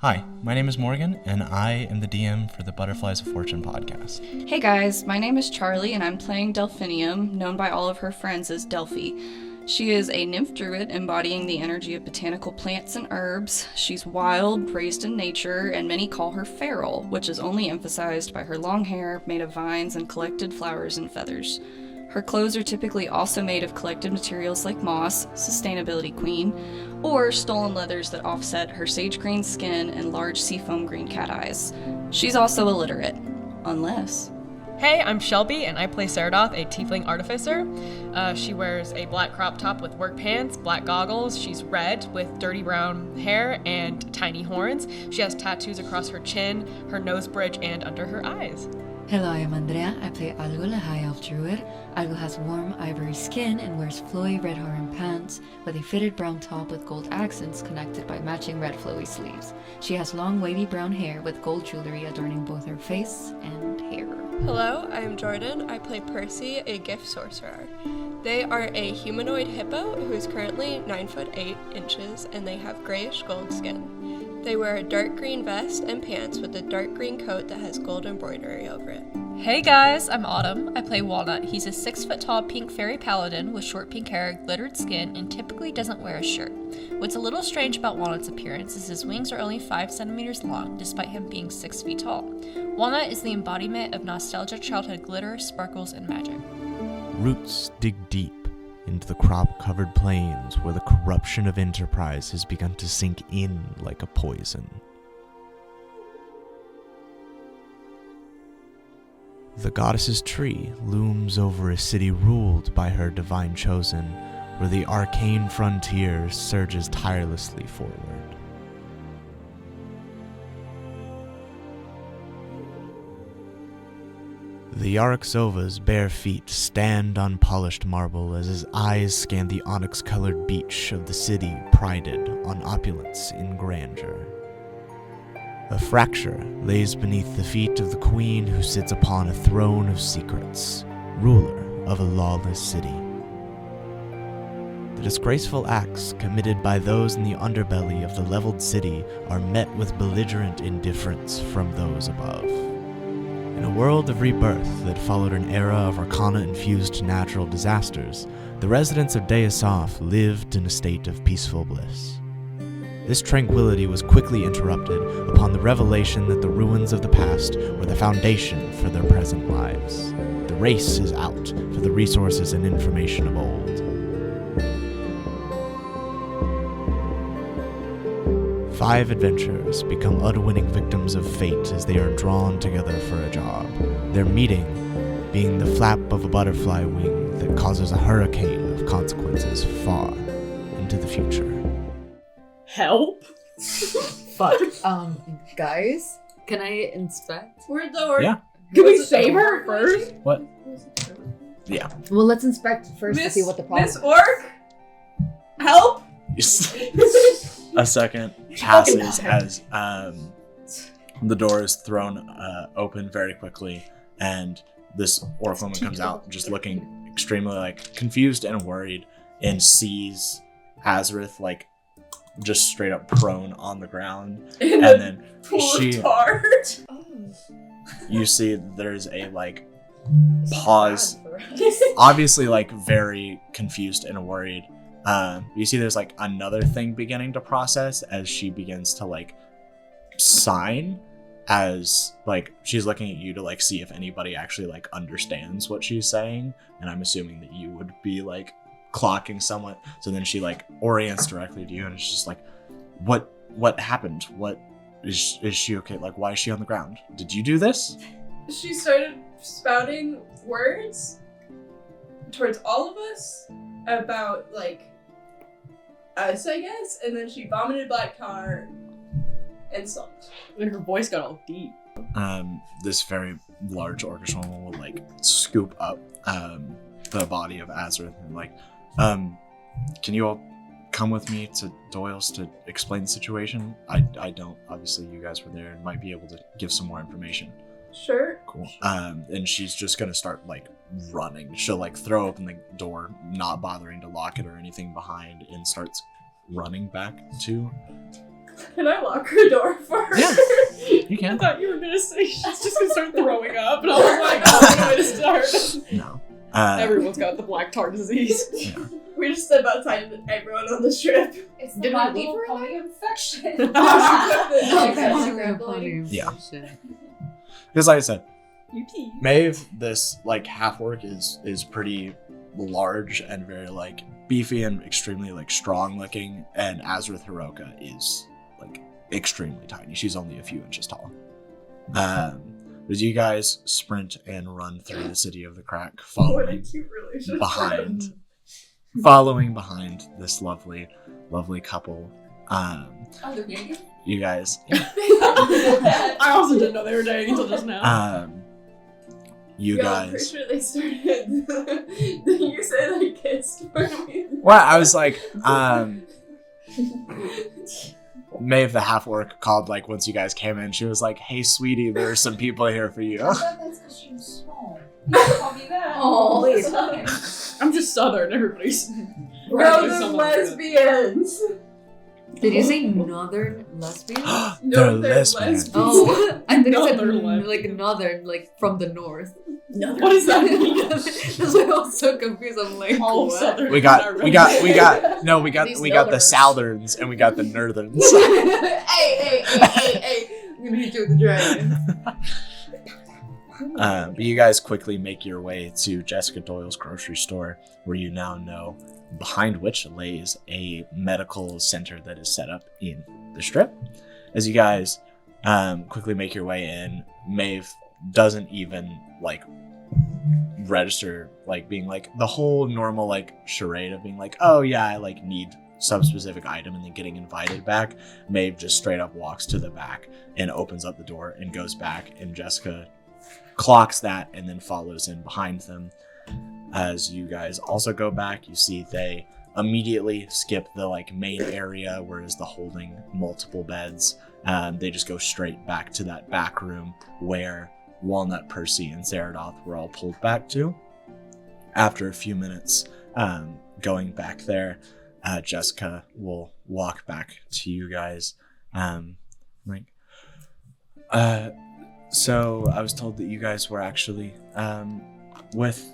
Hi, my name is Morgan, and I am the DM for the Butterflies of Fortune podcast. Hey guys, my name is Charlie, and I'm playing Delphinium, known by all of her friends as Delphi. She is a nymph druid embodying the energy of botanical plants and herbs. She's wild, raised in nature, and many call her feral, which is only emphasized by her long hair made of vines and collected flowers and feathers. Her clothes are typically also made of collected materials like moss, sustainability queen, or stolen leathers that offset her sage green skin and large seafoam green cat eyes. She's also illiterate, unless... Hey, I'm Shelby, and I play Saradoth, a tiefling artificer. She wears a black crop top with work pants, black goggles. She's red with dirty brown hair and tiny horns. She has tattoos across her chin, her nose bridge, and under her eyes. Hello, I'm Andrea. I play Algol, a high elf druid. Algol has warm ivory skin and wears flowy red hair and pants with a fitted brown top with gold accents connected by matching red flowy sleeves. She has long wavy brown hair with gold jewelry adorning both her face and hair. Hello, I am Jordan. I play Percy, a gift sorcerer. They are a humanoid hippo who is currently 9 foot 8 inches, and they have grayish gold skin. They wear a dark green vest and pants with a dark green coat that has gold embroidery over it. Hey guys, I'm Autumn. I play Walnut. He's a 6-foot-tall pink fairy paladin with short pink hair, glittered skin, and typically doesn't wear a shirt. What's a little strange about Walnut's appearance is his wings are only 5 centimeters long, despite him being 6 feet tall. Walnut is the embodiment of nostalgic childhood glitter, sparkles, and magic. Roots dig deep into the crop-covered plains where the corruption of enterprise has begun to sink in like a poison. The goddess's tree looms over a city ruled by her divine chosen, where the arcane frontier surges tirelessly forward. The Yaroksova's bare feet stand on polished marble as his eyes scan the onyx-colored beach of the city prided on opulence in grandeur. A fracture lays beneath the feet of the queen who sits upon a throne of secrets, ruler of a lawless city. The disgraceful acts committed by those in the underbelly of the leveled city are met with belligerent indifference from those above. In a world of rebirth that followed an era of arcana-infused natural disasters, the residents of Deasof lived in a state of peaceful bliss. This tranquility was quickly interrupted upon the revelation that the ruins of the past were the foundation for their present lives. The race is out for the resources and information of old. 5 adventurers become unwitting victims of fate as they are drawn together for a job, their meeting being the flap of a butterfly wing that causes a hurricane of consequences far into the future. Help? Fuck. Guys, can I inspect? Where'd the orc? Yeah. Can we save her first? What? Yeah. Well, let's inspect first to see what the problem Miss Orc? Help! A second passes as the door is thrown open very quickly, and this orc woman comes out just looking extremely confused and worried, and sees Azrith just straight up prone on the ground, and then you see there's a pause, obviously very confused and worried. You see there's another thing beginning to process as she begins to sign, as she's looking at you to see if anybody actually understands what she's saying, and I'm assuming that you would be clocking somewhat. So then she orients directly to you, and it's just what happened? What is she okay? Why is she on the ground? Did you do this? She started spouting words towards all of us about us, I guess, and then she vomited black tar and stopped. And her voice got all deep. This very large orchestra will scoop up the body of Azrith and can you all come with me to Doyle's to explain the situation? I don't. Obviously, you guys were there and might be able to give some more information. Sure. Cool. And she's just gonna start running. She'll throw open the door, not bothering to lock it or anything behind, and starts running back to Can I lock her door for her? Yeah, you I can. thought you were gonna say she's just gonna start throwing up, and I was like, oh, no way to start. No. Everyone's got the black tar disease. Yeah. We just step outside with everyone on the strip. It's Did the we leave her pony infection. Yeah. Because like I said, Maeve, this like half orc is pretty large and very like beefy and extremely like strong looking, and Azrith Hiroka is like extremely tiny. She's only a few inches tall. As you guys sprint and run through the city of the crack, What a cute relationship. following behind this lovely couple. You guys. I also didn't know they were dating until just now. You I'm guys. pretty sure they started. Did you say they kissed when we? Well, I was like, Maeve the half orc called like once you guys came in. She was like, "Hey, sweetie, there are some people here for you." I thought that's because she was small. You call me that. Oh, please. I'm just Southern. Everybody's. Bro, the lesbians. Did you say northern lesbians? They're they're lesbians. Oh, I think it said Northern like northern, like from the north. What does that mean? That's why I was so confused. I'm like, All what? Southern. We got the These Southerns and we got the Northerns. Hey! I'm gonna hit you with the dragon. But you guys quickly make your way to Jessica Doyle's grocery store, where you now know behind which lays a medical center that is set up in the strip. As you guys quickly make your way in, Maeve doesn't even like register like being like the whole normal like charade of being like, oh yeah, I like need some specific item and then getting invited back. Maeve just straight up walks to the back and opens up the door and goes back, and Jessica clocks that and then follows in behind them. As you guys also go back, you see they immediately skip the like main area where is the holding multiple beds. They just go straight back to that back room where Walnut, Percy, and Saradoth were all pulled back to. After a few minutes going back there, Jessica will walk back to you guys. So I was told that you guys were actually with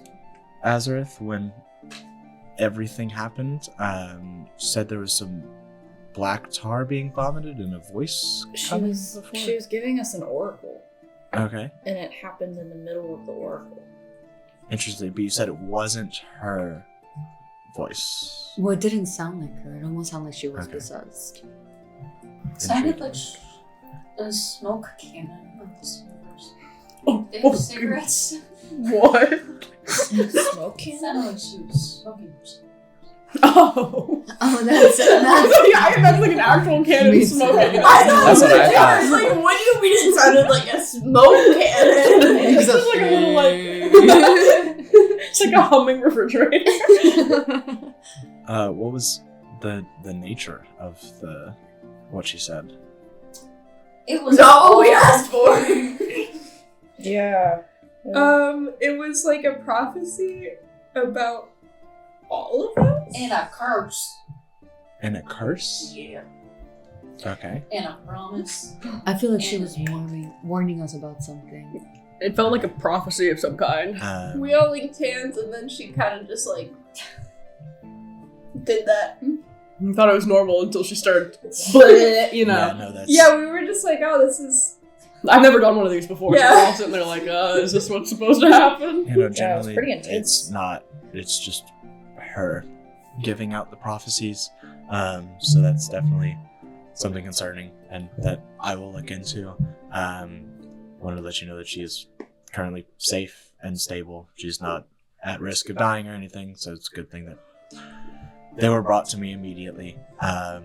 Azareth when everything happened. Said there was some black tar being vomited and a voice coming before? She was giving us an oracle, Okay. and it happened in the middle of the oracle. Interesting, but you said it wasn't her voice. Well, it didn't sound like her. It almost sounded like she was Okay. possessed. It sounded like a smoke cannon of the smokers. They have cigarettes. What? Smoke cannon? Sounded like she was smoking. Oh. Oh, that's I imagine like an actual cannon Me smoking. too. That's what I thought. I was like, what do you mean it sounded like a smoke cannon? It's just like a little like it's like a humming refrigerator. What was the nature of what she said? It was Not what we asked for. Yeah. It was like a prophecy about all of us? And a curse. And a curse? Yeah. Okay. And a promise. I feel like she was warning us about something. It felt like a prophecy of some kind. We all linked hands, and then she kind of just like did that. I thought it was normal until she started, bleh, you know. Yeah, no, that's... Yeah, we were just like, oh, this is. I've never done one of these before, Yeah. so we're all sitting there like, is this what's supposed to happen? You know, Yeah, it was generally, pretty intense. it's just her giving out the prophecies. So that's definitely something concerning and that I will look into. Wanted to let you know that she is currently safe and stable. She's not at risk of dying or anything, so it's a good thing that they were brought to me immediately. I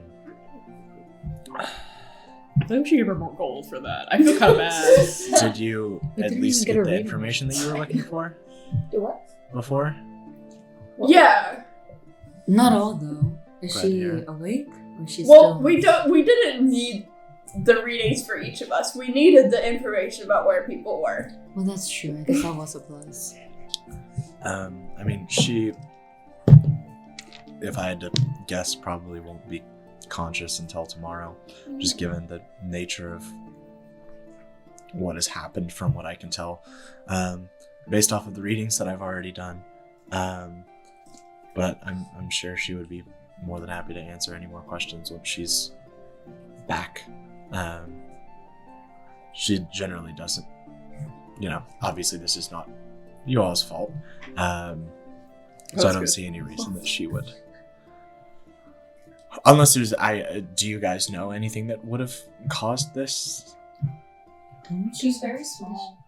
think we should give her more gold for that. I feel kind of bad. Did you We at didn't least even get get a the reading. information that you were looking for Do what? before? Yeah. Not all though. Is Glad she to hear. awake? Or is she Well, still? we didn't need the readings for each of us. We needed the information about where people were. Well, that's true. I guess that was a plus. I mean, she, if I had to guess, probably won't be conscious until tomorrow, just given the nature of what has happened from what I can tell, based off of the readings that I've already done. But I'm sure she would be more than happy to answer any more questions when she's back. She generally doesn't, obviously this is not you all's fault. So I don't see any reason that she would. Unless there's, do you guys know anything that would have caused this? She's very small.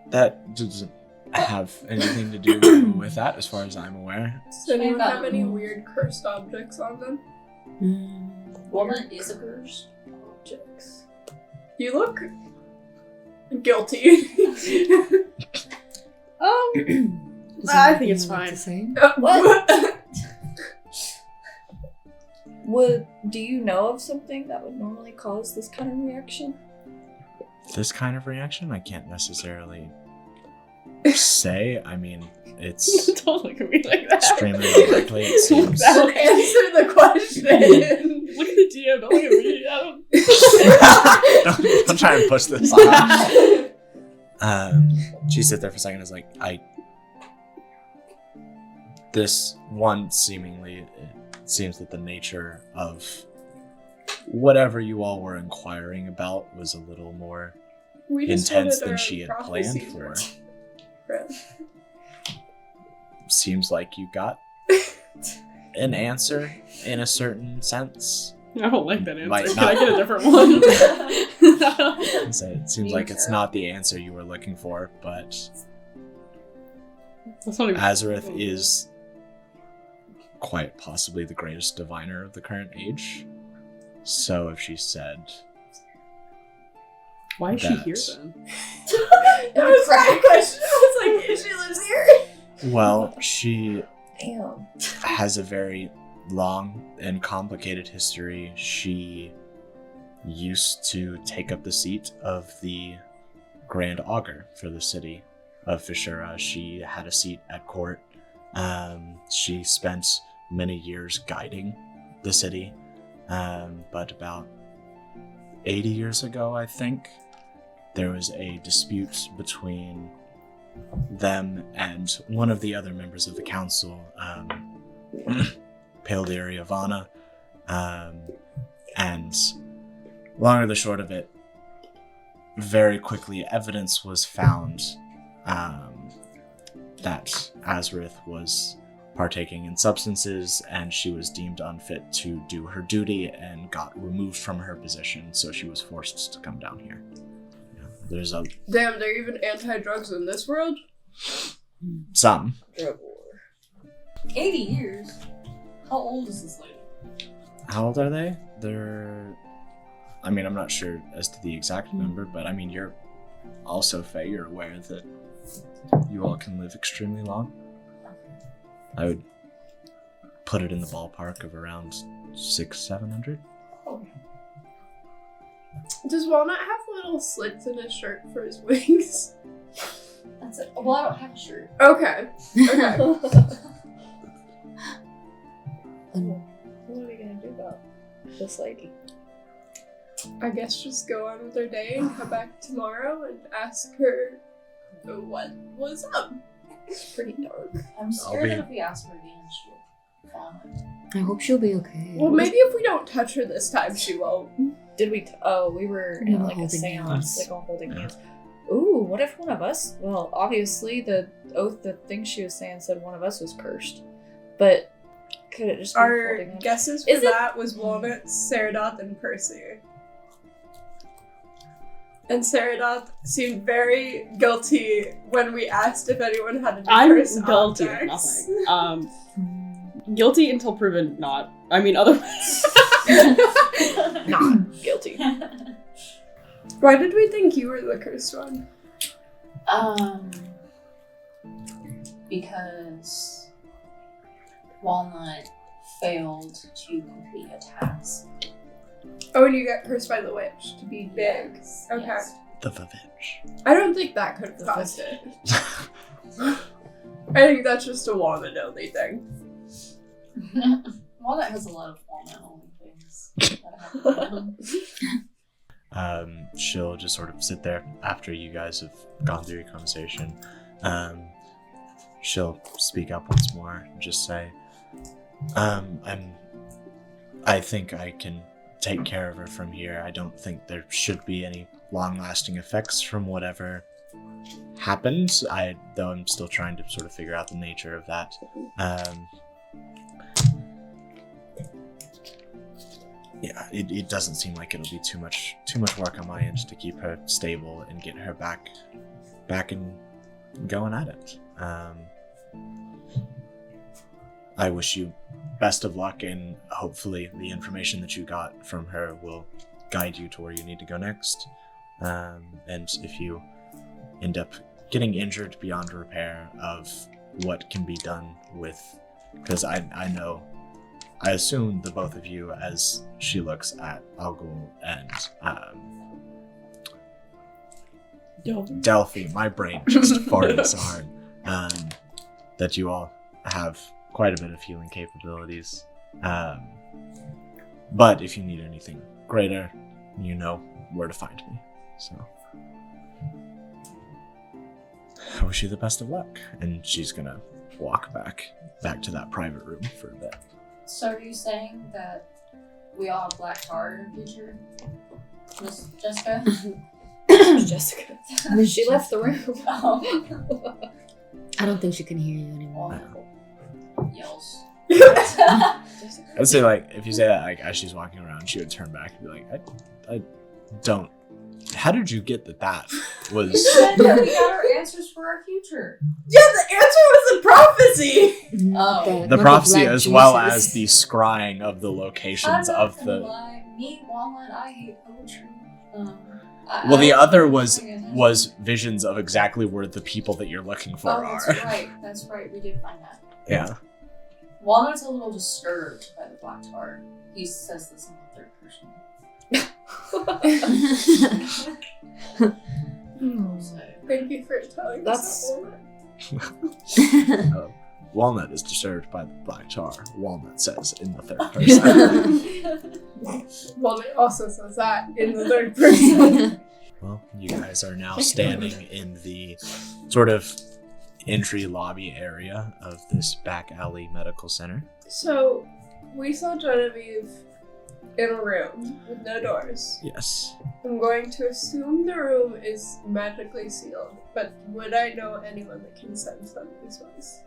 That doesn't have anything to do with that, as far as I'm aware. Does anyone have any weird cursed objects on them? Walnut is a cursed objects. You look guilty. I think it's fine. Do you know of something that would normally cause this kind of reaction? This kind of reaction, I can't necessarily say. I mean, it's Don't look at me like that. extremely unlikely. It seems. Don't answer the question. Look at the DM. Don't look at me. Don't try and push this on. She sits there for a second and is like, this one seemingly, it seems that the nature of whatever you all were inquiring about was a little more intense than she had planned for. Seems like you got an answer in a certain sense. I don't like that answer. Might Can not. I get a different one? So it seems like it's not the answer you were looking for, but That's not even- Azareth is quite possibly the greatest diviner of the current age. So if she said, Why is she that- here then? That was my question. I was like, if she lives here. well, she Damn. has a very long and complicated history. She used to take up the seat of the Grand Augur for the city of Vespr. She had a seat at court. She spent many years guiding the city, but about 80 years ago, I think, there was a dispute between them and one of the other members of the council, Paldir Yavanna, and long or the short of it, very quickly evidence was found that Azareth was partaking in substances, and she was deemed unfit to do her duty and got removed from her position, so she was forced to come down here. There's a Damn, they're even anti-drugs in this world? some. Drug war. 80 years? How old is this lady? How old are they? I'm not sure as to the exact number, but you're also Faye, you're aware that you all can live extremely long. I would put it in the ballpark of around 600-700. Does Walnut have little slits in his shirt for his wings? That's it. Well, I don't have a shirt. Okay. Okay. What are we gonna do about this lady? I guess just go on with her day and come back tomorrow and ask her what was up. It's pretty dark. I'm scared that if we ask her again, she'll vomit. I hope she'll be okay. Well, maybe if we don't touch her this time, she won't. Did we? We were We in were like a holding seance, hands. like all holding hands. Ooh, what if one of us? Well, obviously the thing she was saying said one of us was cursed, but could it just be Our holding hands? guesses for Is it- that was Walnut, Saradoth, and Percy. And Saradoth seemed very guilty when we asked if anyone had any I'm cursed guilty of objects. nothing. Guilty until proven not. Otherwise. Not guilty. Why did we think you were the cursed one? Because Walnut failed to complete a task. Oh, and you got cursed by the witch to be big. Yes, Okay. yes. The Vavitch. I don't think that could have caused it. I think that's just a Walnut only thing. Walnut has a lot of walnut-only things that happen. She'll just sort of sit there after you guys have gone through your conversation. She'll speak up once more and just say, I think I can take care of her from here. I don't think there should be any long-lasting effects from whatever happened, though I'm still trying to sort of figure out the nature of that. Yeah, it doesn't seem like it'll be too much work on my end to keep her stable and get her back and going at it. I wish you best of luck, and hopefully the information that you got from her will guide you to where you need to go next. And if you end up getting injured beyond repair, of what can be done with, because I assume the both of you, as she looks at Algol and Delphi, my brain just farted so hard, that you all have quite a bit of healing capabilities. But if you need anything greater, you know where to find me. So I wish you the best of luck. And she's gonna walk back to that private room for a bit. So are you saying that we all have black tar in the future? Miss Jessica? Jessica. She left the room. Oh. I don't think she can hear you anymore. Yells. I'd say, like, if you say that, like, as she's walking around, she would turn back and be like, I don't. How did you get that was... You said that we got our answers for our future. Yeah, the answer was a prophecy! Oh. The prophecy as well as the scrying of the locations of the... Lie. Me, Walnut, I hate poetry. Well, the other was visions of exactly where the people that you're looking for are. That's right, we did find that. Yeah. Walnut's a little disturbed by the black tar. He says this in the third person. Thank you for telling That's- us that, Walnut. Walnut is disturbed by the black tar. Walnut says in the third person. Walnut also says that in the third person. Well, you guys are now standing in the sort of entry lobby area of this back alley medical center. So, we saw Genevieve in a room with no doors. Yes. I'm going to assume the room is magically sealed, but would I know anyone that can send sending spells?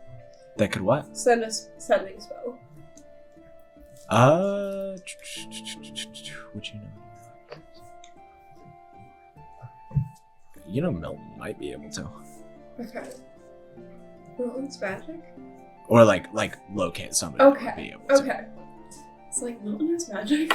That could what? Send a sending spell. Would you know? You know Milton might be able to. Okay. Milton's magic? Or like locate somebody who would be able to. Okay. It's like Milton has magic.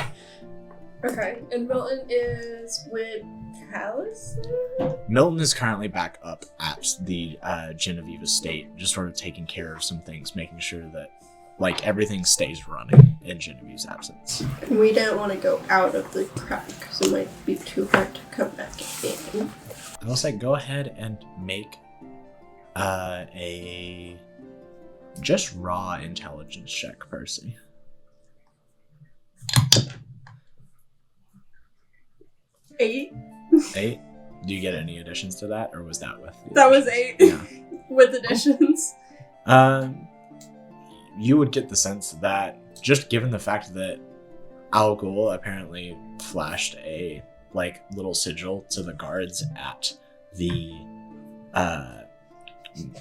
Okay. And Milton is with Classism? Milton is currently back up at the Genevieve estate, just sort of taking care of some things, making sure that like everything stays running in Genevieve's absence. And we don't want to go out of the crack, because it might be too hard to come back in. I will say go ahead and make a just raw intelligence check, Percy. 8. 8? Do you get any additions to that, or was that with the That was additions? 8. Yeah. With additions. You would get the sense that, just given the fact that Algol apparently flashed a like little sigil to the guards at the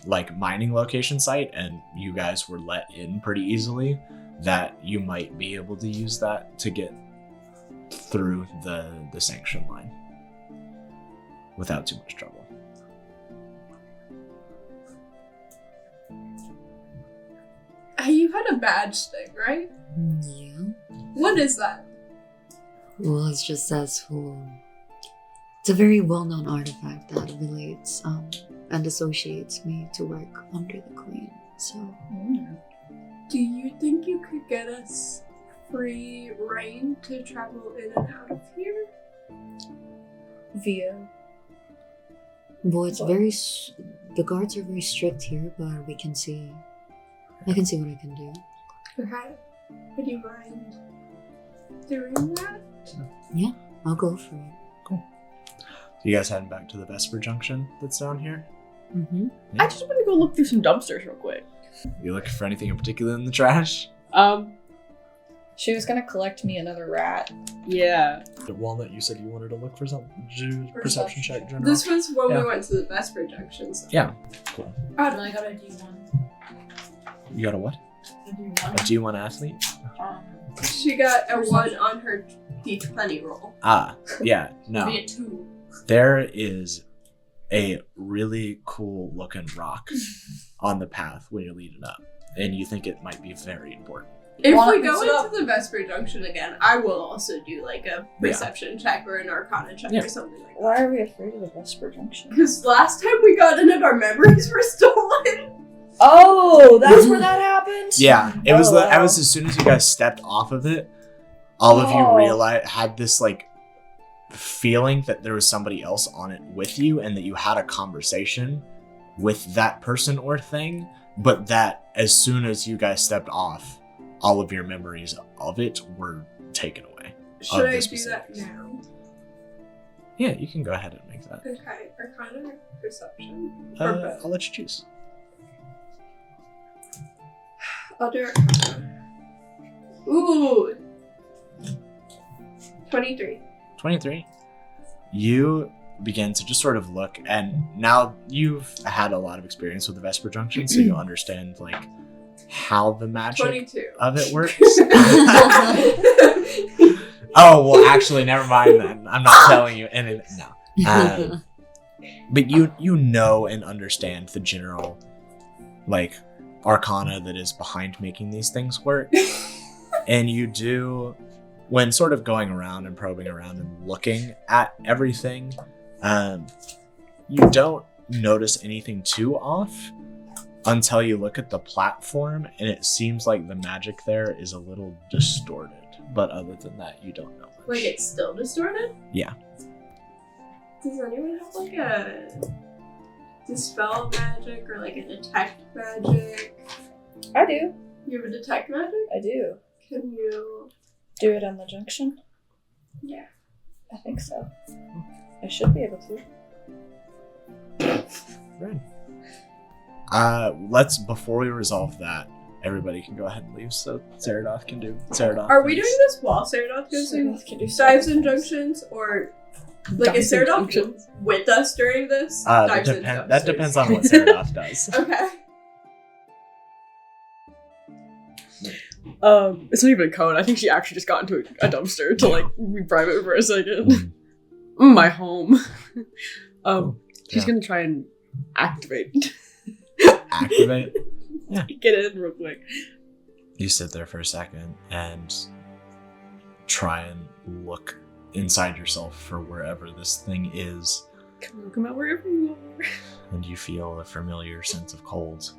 like mining location site, and you guys were let in pretty easily, that you might be able to use that to get through the sanction line without too much trouble. You had a badge thing, right? Yeah. What is that? Well, it just says for... It's a very well-known artifact that relates and associates me to work under the Queen, so... Do you think you could get us free reign to travel in and out of here? Via. Well, it's very... The guards are very strict here, but we can see... I can see what I can do. Okay. Would you mind doing that? Yeah, I'll go for it. Cool. You guys heading back to the Vespr Junction that's down here? Mm-hmm. Yeah. I just want to go look through some dumpsters real quick. You looking for anything in particular in the trash? She was gonna collect me another rat. Yeah. Walnut, you said you wanted to look for something. Perception check, general. This was when Yeah. we went to the Vespr Junction. So. Yeah. Cool. And I got a D1. You got a what? A A D1. G1 athlete? She got a 1 on her D20 roll. Ah, yeah, no. Be a 2. There is a really cool looking rock on the path when you're leading up, and you think it might be very important. If Walnut we go picks it up. into the Vespr Junction again, I will also do like a perception check or an arcana check or something like that. Why are we afraid of the Vespr Junction? Because last time we got in it, our memories were stolen. Oh, that's where that happened? Yeah, it was. Oh, I was as soon as you guys stepped off of it, all of you Oh. had this like feeling that there was somebody else on it with you, and that you had a conversation with that person or thing. But that as soon as you guys stepped off, all of your memories of it were taken away. Should Of I the do specific that thing. now? Yeah, you can go ahead and make that. Okay, arcana or perception? Or both? I'll let you choose. I'll do arcana. Ooh! 23. 23. You begin to just sort of look, and now you've had a lot of experience with the Vespr Junction, so you understand like how the magic 22. of it works. Oh, well, actually, never mind then. I'm not telling you anything. No. But you know and understand the general like arcana that is behind making these things work. And you do, when sort of going around and probing around and looking at everything, you don't notice anything too off until you look at the platform, and it seems like the magic there is a little distorted. But other than that, you don't know much. Like it's still distorted? Yeah. Does anyone have like a dispel magic or like a detect magic? I do. You have a detect magic? I do. Can you? Do it on the junction? Yeah. I think so. I should be able to. Right. Let's, before we resolve that, everybody can go ahead and leave so Saradoth can do Saradoth. Are we things. doing this while Saradoth goes in Saradoth can do dives in Saradoth. junctions, or like is Dives in Saradoth junctions. with us during this? That Dives in that junctions. depends on what Saradoth does. Okay. It's not even a code. I think she actually just got into a dumpster to like be private for a second. My home. She's Yeah. gonna try and activate. Activate. Get in real quick. You sit there for a second and try and look inside yourself for wherever this thing is, Come out wherever you are. and you feel a familiar sense of cold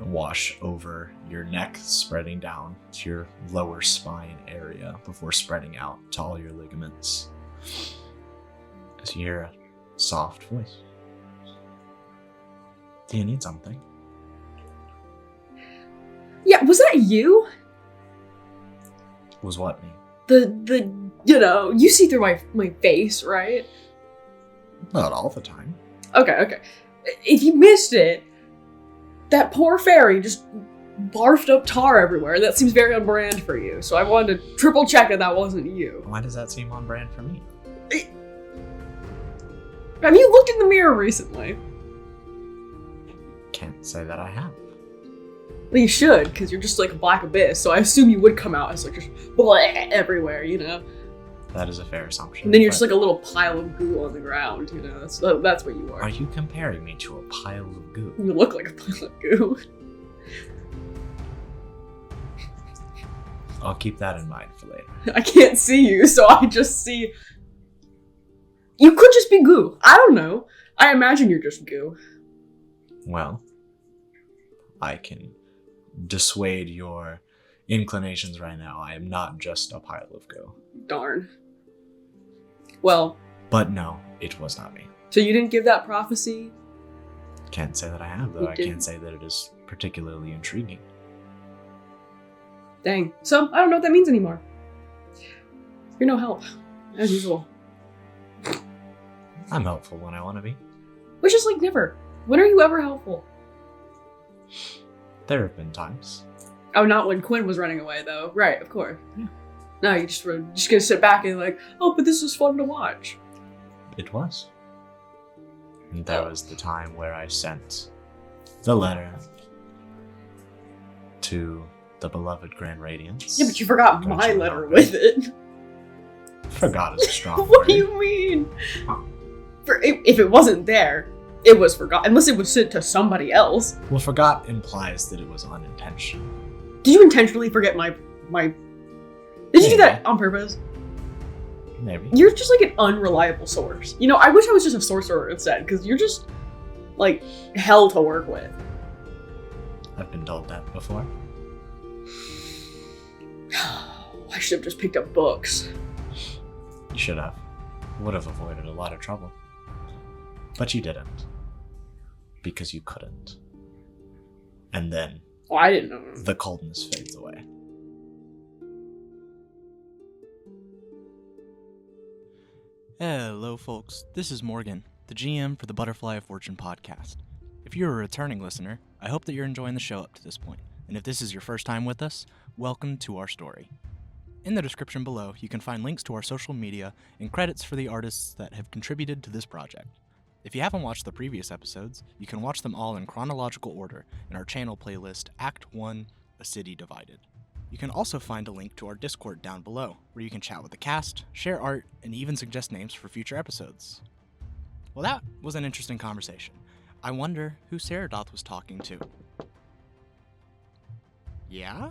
wash over your neck, spreading down to your lower spine area before spreading out to all your ligaments. As you hear a soft voice. Do you need something? Yeah, was that you? Was what me? The you see through my face, right? Not all the time. Okay. If you missed it, that poor fairy just barfed up tar everywhere. That seems very on brand for you. So I wanted to triple check that wasn't you. Why does that seem on brand for me? Have you looked in the mirror recently? Can't say that I have. Well, you should, because you're just like a black abyss. So I assume you would come out as like just bleh everywhere, you know. That is a fair assumption. And then you're just but like a little pile of goo on the ground, you know. That's what you are. Are you comparing me to a pile of goo? You look like a pile of goo. I'll keep that in mind for later. I can't see you, so I just see. You could just be goo. I don't know. I imagine you're just goo. Well, I can dissuade your inclinations right now. I am not just a pile of goo. Darn. Well, But no, it was not me. so you didn't give that prophecy? Can't say that I have, though. You I didn't. can't say that it is particularly intriguing. Dang. So, I don't know what that means anymore. You're no help, as usual. I'm helpful when I want to be. Which is like never. When are you ever helpful? There have been times. Oh, not when Quinn was running away, though. Right, of course. Yeah. No, you're just gonna sit back and like, oh, but this is fun to watch. It was. And that was the time where I sent the letter to the beloved Grand Radiance. Yeah, but you forgot Don't my you letter know with it. Forgot is a strong What word. do you mean? If it wasn't there, it was forgot. Unless it was sent to somebody else. Well, forgot implies that it was unintentional. Did you intentionally forget my? Did you do that on purpose? Maybe. You're just like an unreliable source. You know, I wish I was just a sorcerer instead, because you're just like hell to work with. I've been told that before. I should have just picked up books. You should have. Would have avoided a lot of trouble. But you didn't. Because you couldn't. And then Oh, I didn't know. the coldness fades away. Hello, folks. This is Morgan, the GM for the Butterfly of Fortune podcast. If you're a returning listener, I hope that you're enjoying the show up to this point. And if this is your first time with us, welcome to our story. In the description below, you can find links to our social media and credits for the artists that have contributed to this project. If you haven't watched the previous episodes, you can watch them all in chronological order in our channel playlist Act 1, A City Divided. You can also find a link to our Discord down below, where you can chat with the cast, share art, and even suggest names for future episodes. Well, that was an interesting conversation. I wonder who Saradoth was talking to. Yeah?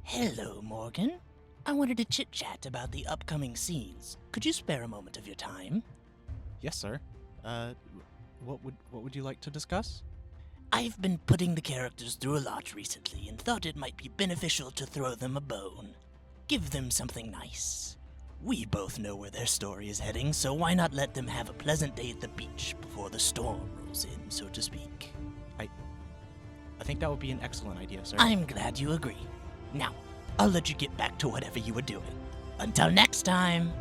Hello, Morgan. I wanted to chit-chat about the upcoming scenes. Could you spare a moment of your time? Yes, sir. What would you like to discuss? I've been putting the characters through a lot recently and thought it might be beneficial to throw them a bone. Give them something nice. We both know where their story is heading, so why not let them have a pleasant day at the beach before the storm rolls in, so to speak? I think that would be an excellent idea, sir. I'm glad you agree. Now, I'll let you get back to whatever you were doing. Until next time!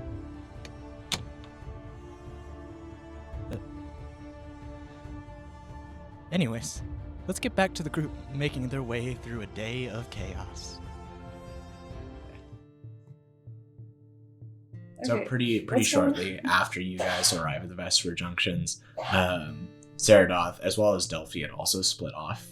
Anyways, let's get back to the group making their way through a day of chaos. So Okay, pretty let's go. shortly after you guys arrive at the Vespr Junctions, Saradoth, as well as Delphi, had also split off.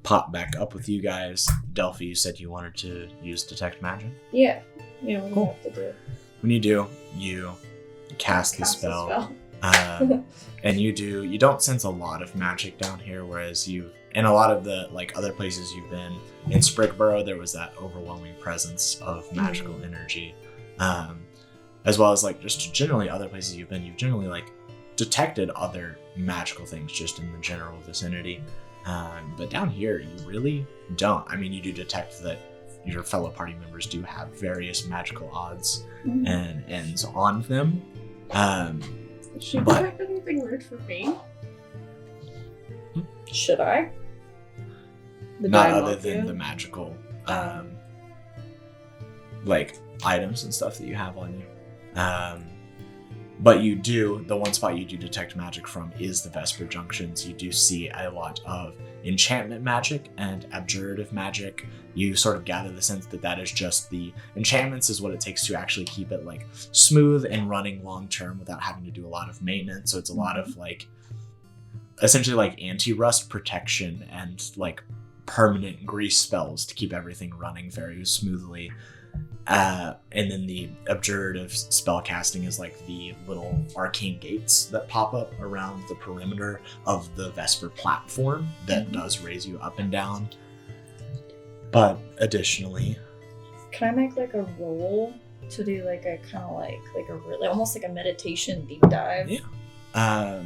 Pop back up with you guys. Delphi, you said you wanted to use Detect Magic. Yeah. You know what Cool. we have to do. When you do, you cast the Cast the spell. And you don't sense a lot of magic down here, whereas in a lot of the other places you've been, in Sprigborough, there was that overwhelming presence of magical energy. As well as just generally other places you've been, you've generally detected other magical things just in the general vicinity. But down here, you really don't. I mean, you do detect that your fellow party members do have various magical odds and ends on them. Should you but- have anything weird for me? Should I? The Not giant other mafia? than the magical items and stuff that you have on you. But you do, the one spot you do detect magic from is the Vespr Junctions. You do see a lot of enchantment magic and abjurative magic. You sort of gather the sense that that is just the enchantments is what it takes to actually keep it smooth and running long term without having to do a lot of maintenance. So it's a lot of essentially anti-rust protection and permanent grease spells to keep everything running very smoothly. And then the abjurative spell casting is the little arcane gates that pop up around the perimeter of the Vesper platform that does raise you up and down. But additionally, Can I make a roll to do a kind of a really almost a meditation deep dive? Yeah.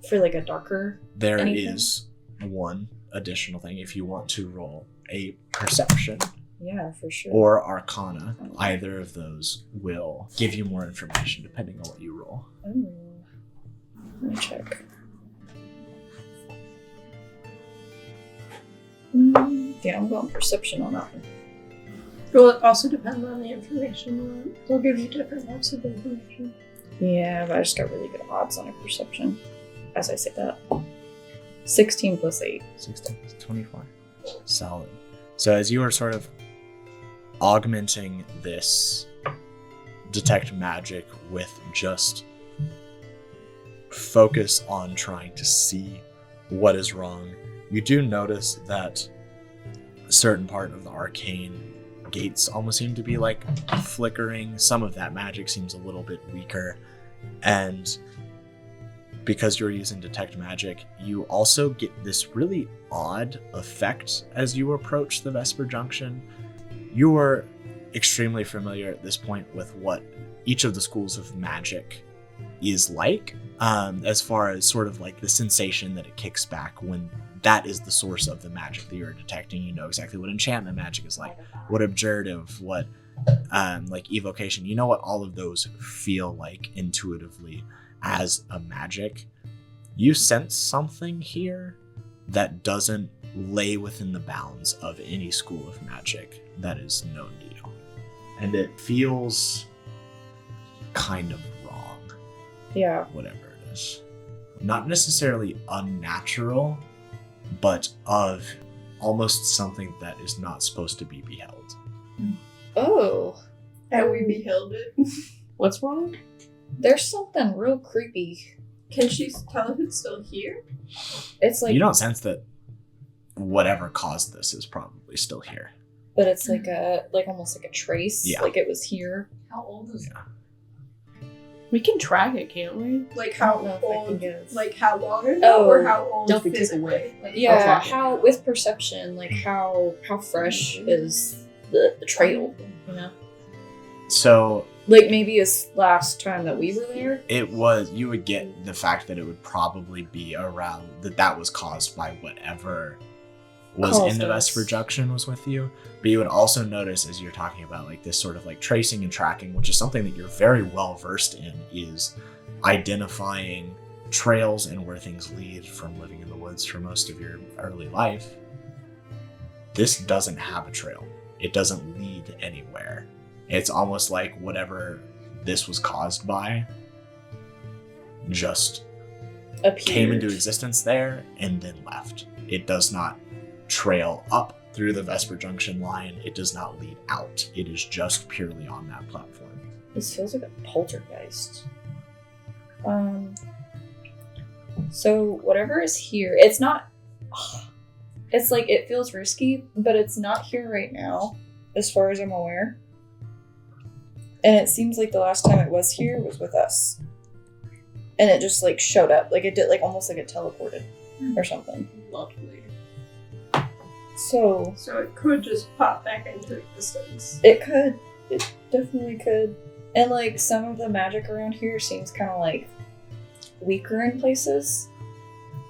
For a darker. There anything? is one additional thing if you want to roll a perception Yeah, for sure. or arcana. Either of those will give you more information depending on what you roll. Ooh. Let me check. Yeah, I'm going perception on that one. Well, it also depends on the information. They'll give you different types of information. Yeah, but I just got really good odds on a perception. As I say that. 16 plus 8. 16 plus 25. Solid. So as you are sort of augmenting this detect magic with just focus on trying to see what is wrong, you do notice that a certain part of the arcane gates almost seem to be like flickering. Some of that magic seems a little bit weaker, and because you're using detect magic, you also get this really odd effect as you approach the Vespr Junction. You are extremely familiar at this point with what each of the schools of magic is like, as far as sort of like the sensation that it kicks back when that is the source of the magic that you're detecting. You know exactly what enchantment magic is like, what abjurative, what like evocation. You know what all of those feel like intuitively as a magic. You sense something here that doesn't lay within the bounds of any school of magic that is known to you. And it feels kind of wrong. Yeah. Whatever it is. Not necessarily unnatural, but of almost something that is not supposed to be beheld. Oh. And we beheld it. What's wrong? There's something real creepy. Can she tell if it's still here? It's like... You don't sense that whatever caused this is probably still here. But it's like almost like a trace. Yeah. Like it was here. How old is it? We can track it, can't we? Like how I don't know if I can old? guess. Like how long ago, or how old Delphi, take a physically? whiff. Like, Yeah, Okay. how with perception, like how fresh is the trail, you know? So Like maybe it's last time that we were there. it was, you would get the fact that it would probably be around, that was caused by whatever was in Caused the us. Vespr Junction was with you. But you would also notice as you're talking about like this sort of like tracing and tracking, which is something that you're very well versed in, is identifying trails and where things lead from living in the woods for most of your early life. This doesn't have a trail. It doesn't lead anywhere. It's almost like whatever this was caused by just Appeared. came into existence there and then left. It does not trail up through the Vespr Junction line. It does not lead out. It is just purely on that platform. This feels like a poltergeist. So whatever is here, it's not. It's like it feels risky, but it's not here right now, as far as I'm aware. And it seems like the last time it was here was with us, and it just like showed up, like it did, like almost like it teleported or something. Lovely. So So it could just pop back into existence. it could, it definitely could. And like some of the magic around here seems kind of like weaker in places.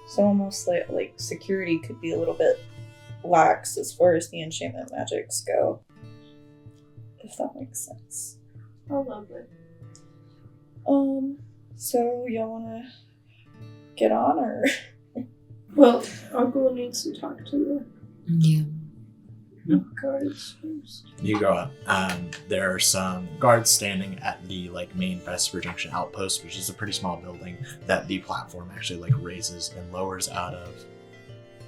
So almost like security could be a little bit lax as far as the enchantment magics go. If that makes sense. Oh, lovely. So y'all wanna get on or Well, Algol needs to talk to Yeah. the guards first. You go up. There are some guards standing at the like main Vespr Junction outpost, which is a pretty small building that the platform actually like raises and lowers out of.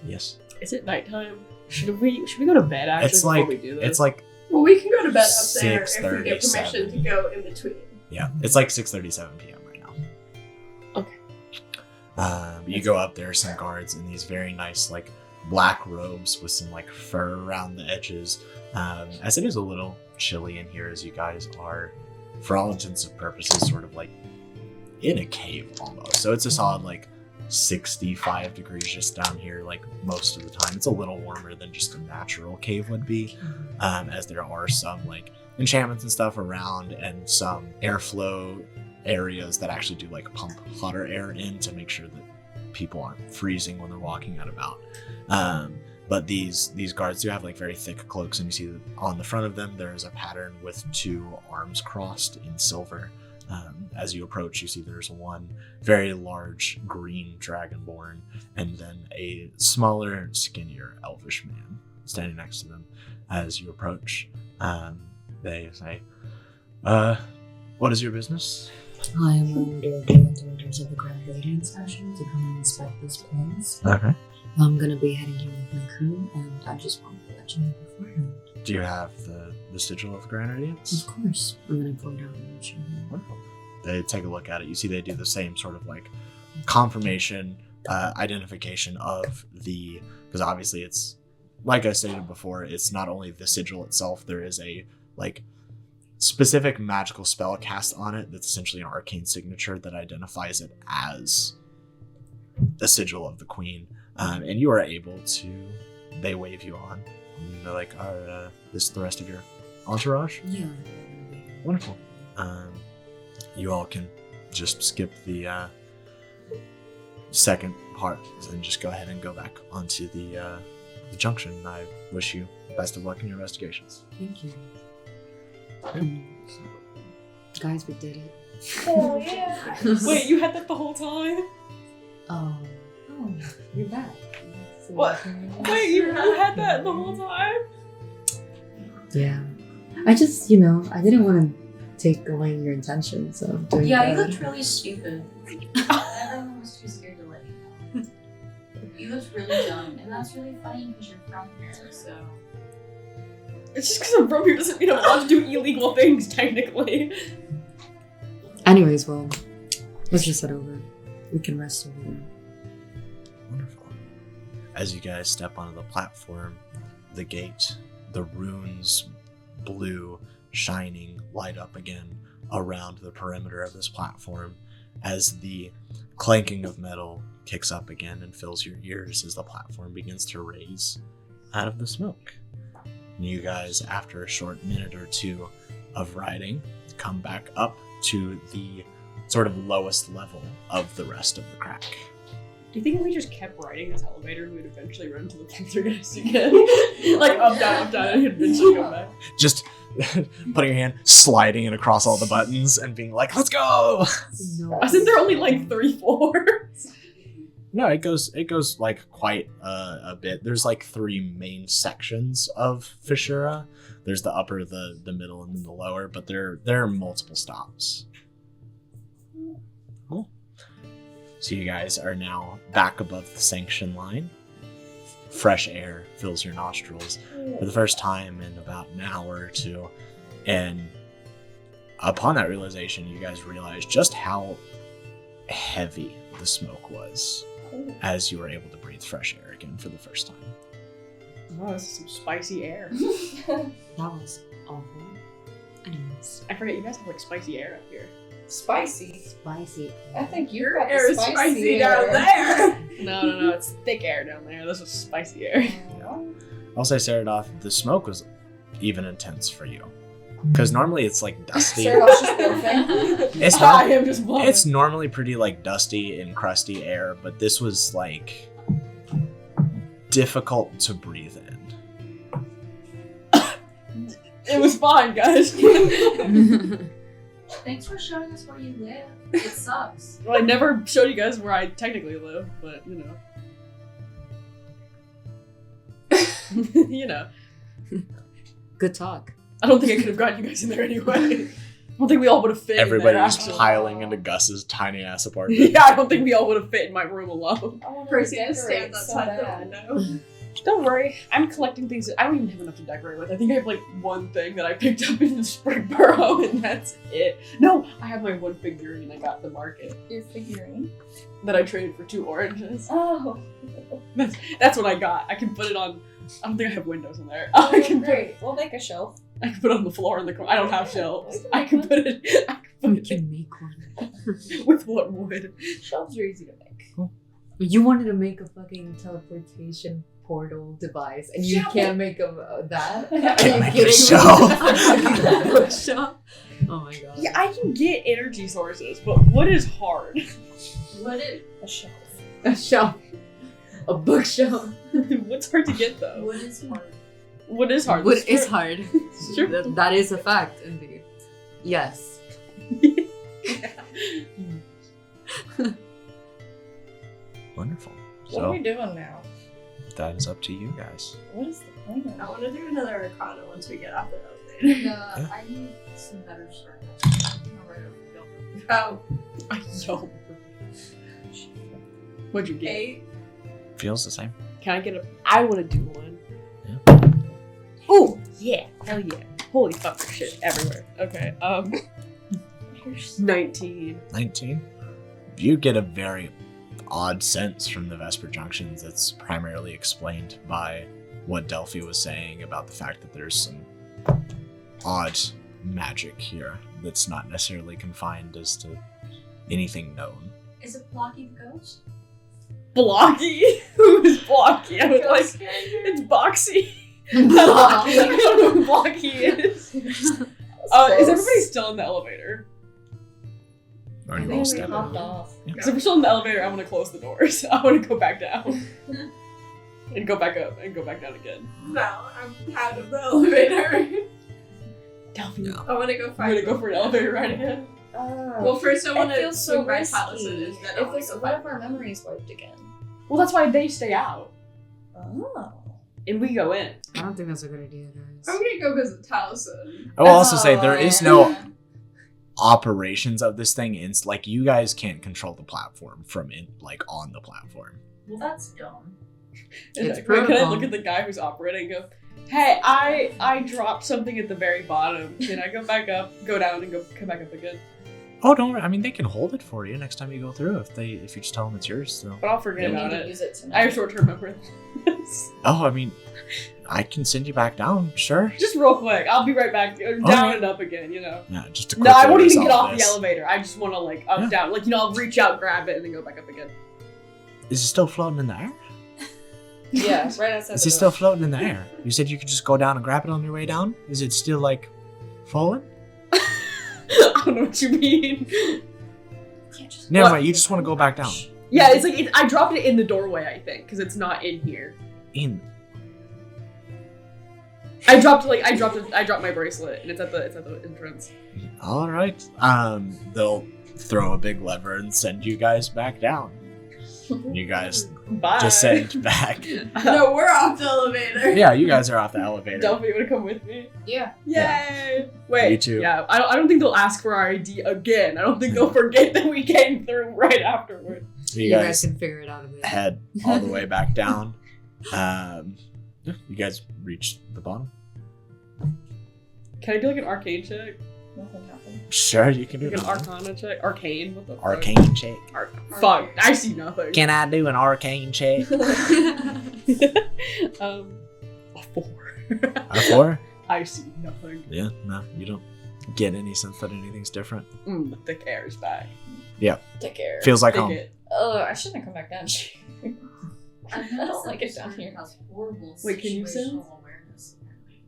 Yes. Is it nighttime? Should we go to bed actually It's before like we do this? it's like Well, we can go to bed up there if 6:30, we get permission to 7. go in between. yeah, it's like 6:37 p.m. right now. Okay. You go up, there are some guards in these very nice like black robes with some like fur around the edges. As it is a little chilly in here, as you guys are, for all intents and purposes, sort of like in a cave almost. So it's a solid like 65 degrees just down here, like most of the time. It's a little warmer than just a natural cave would be, as there are some like enchantments and stuff around, and some airflow areas that actually do like pump hotter air in to make sure that people aren't freezing when they're walking out about. But these guards do have like very thick cloaks, and you see that on the front of them there is a pattern with 2 arms crossed in silver. As you approach, you see there's one very large green dragonborn, and then a smaller, skinnier elvish man standing next to them as you approach. They say, what is your business? I am under the orders of the Grand Radiance Session to come and inspect this place. Okay. I'm gonna be heading here with my crew, and I just wanted to let you know beforehand. Do you have the sigil of the Grand Radiance? Of course. I'm gonna pull it out and show you. Wonderful. They take a look at it. You see they do the same sort of like confirmation, identification of the, because obviously it's, like I stated before, it's not only the sigil itself, there is a like specific magical spell cast on it that's essentially an arcane signature that identifies it as a sigil of the queen. And you are able to, they wave you on. And they're like, this is the rest of your entourage? Yeah. Wonderful. You all can just skip the second part and just go ahead and go back onto the junction. I wish you best of luck in your investigations. Thank you. Guys, we did it. Oh, yeah. Wait, you had that the whole time? Oh, you're back. What? Wait, you had that the whole time? Yeah. I just, I didn't want to take away your intention, so I'm doing Yeah, you good. looked really stupid. Everyone was too scared to let you know. You looked really dumb, and that's really funny because you're from here, so... It's just because I'm from here doesn't mean I'm allowed to do illegal things, technically. Anyways, well, let's just head over. We can rest over there. Wonderful. As you guys step onto the platform, the gate, the runes, blue, shining, light up again around the perimeter of this platform as the clanking of metal kicks up again and fills your ears as the platform begins to raise out of the smoke. And you guys, after a short minute or two of riding, come back up to the sort of lowest level of the rest of the crack. Do you think if we just kept riding this elevator, we would eventually run into the poltergeist again? Like up, down, and eventually come back. Just putting your hand, sliding it across all the buttons and being like, let's go! Isn't there only like 3 floors? No, it goes like quite a bit. There's like 3 main sections of Fishura. There's the upper, the middle, and then the lower, but there are multiple stops. Cool. So you guys are now back above the sanction line. Fresh air fills your nostrils for the first time in about an hour or two. And upon that realization, you guys realize just how heavy the smoke was as you were able to breathe fresh air again for the first time. Oh, this is some spicy air. That was awful. Anyways. I forget, you guys have like spicy air up here. Spicy? Spicy. I think Your got air the is spicy down air. there! No, it's thick air down there. This is spicy air. I'll say, Saradoth, the smoke was even intense for you. Because normally it's like dusty. Saradoth's just bluffing. I am just bluffing. It's normally pretty like dusty and crusty air, but this was like difficult to breathe in. It was fine, guys. Thanks for showing us where you live. It sucks. Well, I never showed you guys where I technically live, but you know. Good talk. I don't think I could have gotten you guys in there anyway. I don't think we all would have fit Everybody in there, was actually. piling into Gus's tiny ass apartment. Yeah, I don't think we all would have fit in my room alone. I want to Percy decorate just stands so outside the bad. window. Don't worry, I'm collecting things that I don't even have enough to decorate with. I think I have like one thing that I picked up in the Springboro, and that's it. No, I have my one figurine I got at the market Your figurine? that I traded for 2 oranges. Oh. That's what I got. I can put it on. I don't think I have windows in there. I can put Great. We'll make a shelf. I can put it on the floor in the corner. I don't have shelves. I can put it. We can make one. With what wood? Shelves are easy to make. You wanted to make a fucking teleportation portal device, and you can't make that? Can't make it a shelf. Bookshelf? Oh my god. Yeah, I can get energy sources, but wood is hard. What is A shelf. A shelf. A bookshelf. Wood's hard to get though. what is hard? Wood is hard. Wood It's is true. hard. It's true. That is a fact, indeed. Yes. Wonderful. What are we doing now? That is up to you guys. What is the plan? I want to do another Arcana once we get off the elevator. Yeah, I need some better strategy. Oh, Yo. What'd you get? 8. Feels the same. Can I get a? I want to do one. Yeah. Oh yeah, hell yeah! Holy fuck, there's shit everywhere. Okay, 19. 19. You get a very odd sense from the Vespr Junctions that's primarily explained by what Delphi was saying about the fact that there's some odd magic here that's not necessarily confined as to anything known. Is it Blocky the Ghost? Blocky? Who is Blocky? I was like, it's Boxy. I don't know who Blocky is. Is everybody still in the elevator? Are you all stepping? off. Because if we're still in the elevator, I want to close the doors. I want to go back down. And go back up, and go back down again. No, I'm out of the elevator. Delphi. No. I want to go I'm find. gonna go for an elevator ride again. Well, first I want It to feels so swing by risky. Taliesin and then If I'll this, go what back. if our memories wiped again? Well, that's why they stay out. Oh. And we go in. I don't think that's a good idea, guys. I'm gonna go visit Taliesin. I will also say there is no Yeah. operations of this thing. It's like you guys can't control the platform from on the platform. Well, that's dumb. It's Can I protocol. look at the guy who's operating and go, hey, I dropped something at the very bottom. Can I go back up, go down, and come back up again? Oh, don't worry. I mean, they can hold it for you next time you go through if you just tell them it's yours. So. But I'll forget We about need to it. use it tonight. I have short-term memory. Oh, I mean, I can send you back down. Sure. Just real quick, I'll be right back. Down Okay. and up again, you know. Yeah, just to No, I quickly won't even get resolve off this. the elevator. I just want to up, Yeah. down. I'll reach out, grab it, and then go back up again. Is it still floating in the air? Yeah, it's right outside Is the it door. still floating in the air? You said you could just go down and grab it on your way down? Is it still falling? I don't know what you mean. Never What? mind. You just want to go back down. Yeah, it's I dropped it in the doorway, I think, because it's not in here. In. I dropped my bracelet, and it's at the entrance. All right. They'll throw a big lever and send you guys back down. You guys Bye. just send back. No, we're off the elevator. Yeah, you guys are off the elevator. Delphi, you wanna come with me? Yeah. Yay! Wait. You too. Yeah, I don't think they'll ask for our ID again. I don't think they'll forget that we came through right afterward. You guys guys can figure it out a bit. head all the way back down. You guys reach the bottom. Can I do an arcane check? Nothing happened. Sure, you can do An that. arcana check? Arcane? What the fuck? Arcane check. Fuck, I see nothing. Can I do an arcane check? A 4. A 4? I see nothing. Yeah, no, you don't get any sense that anything's different. The thick air is back. Yeah, Take care. feels like Take home. it. I shouldn't have come back down. I don't like it down here. Has horrible Wait, can you send? situational awareness.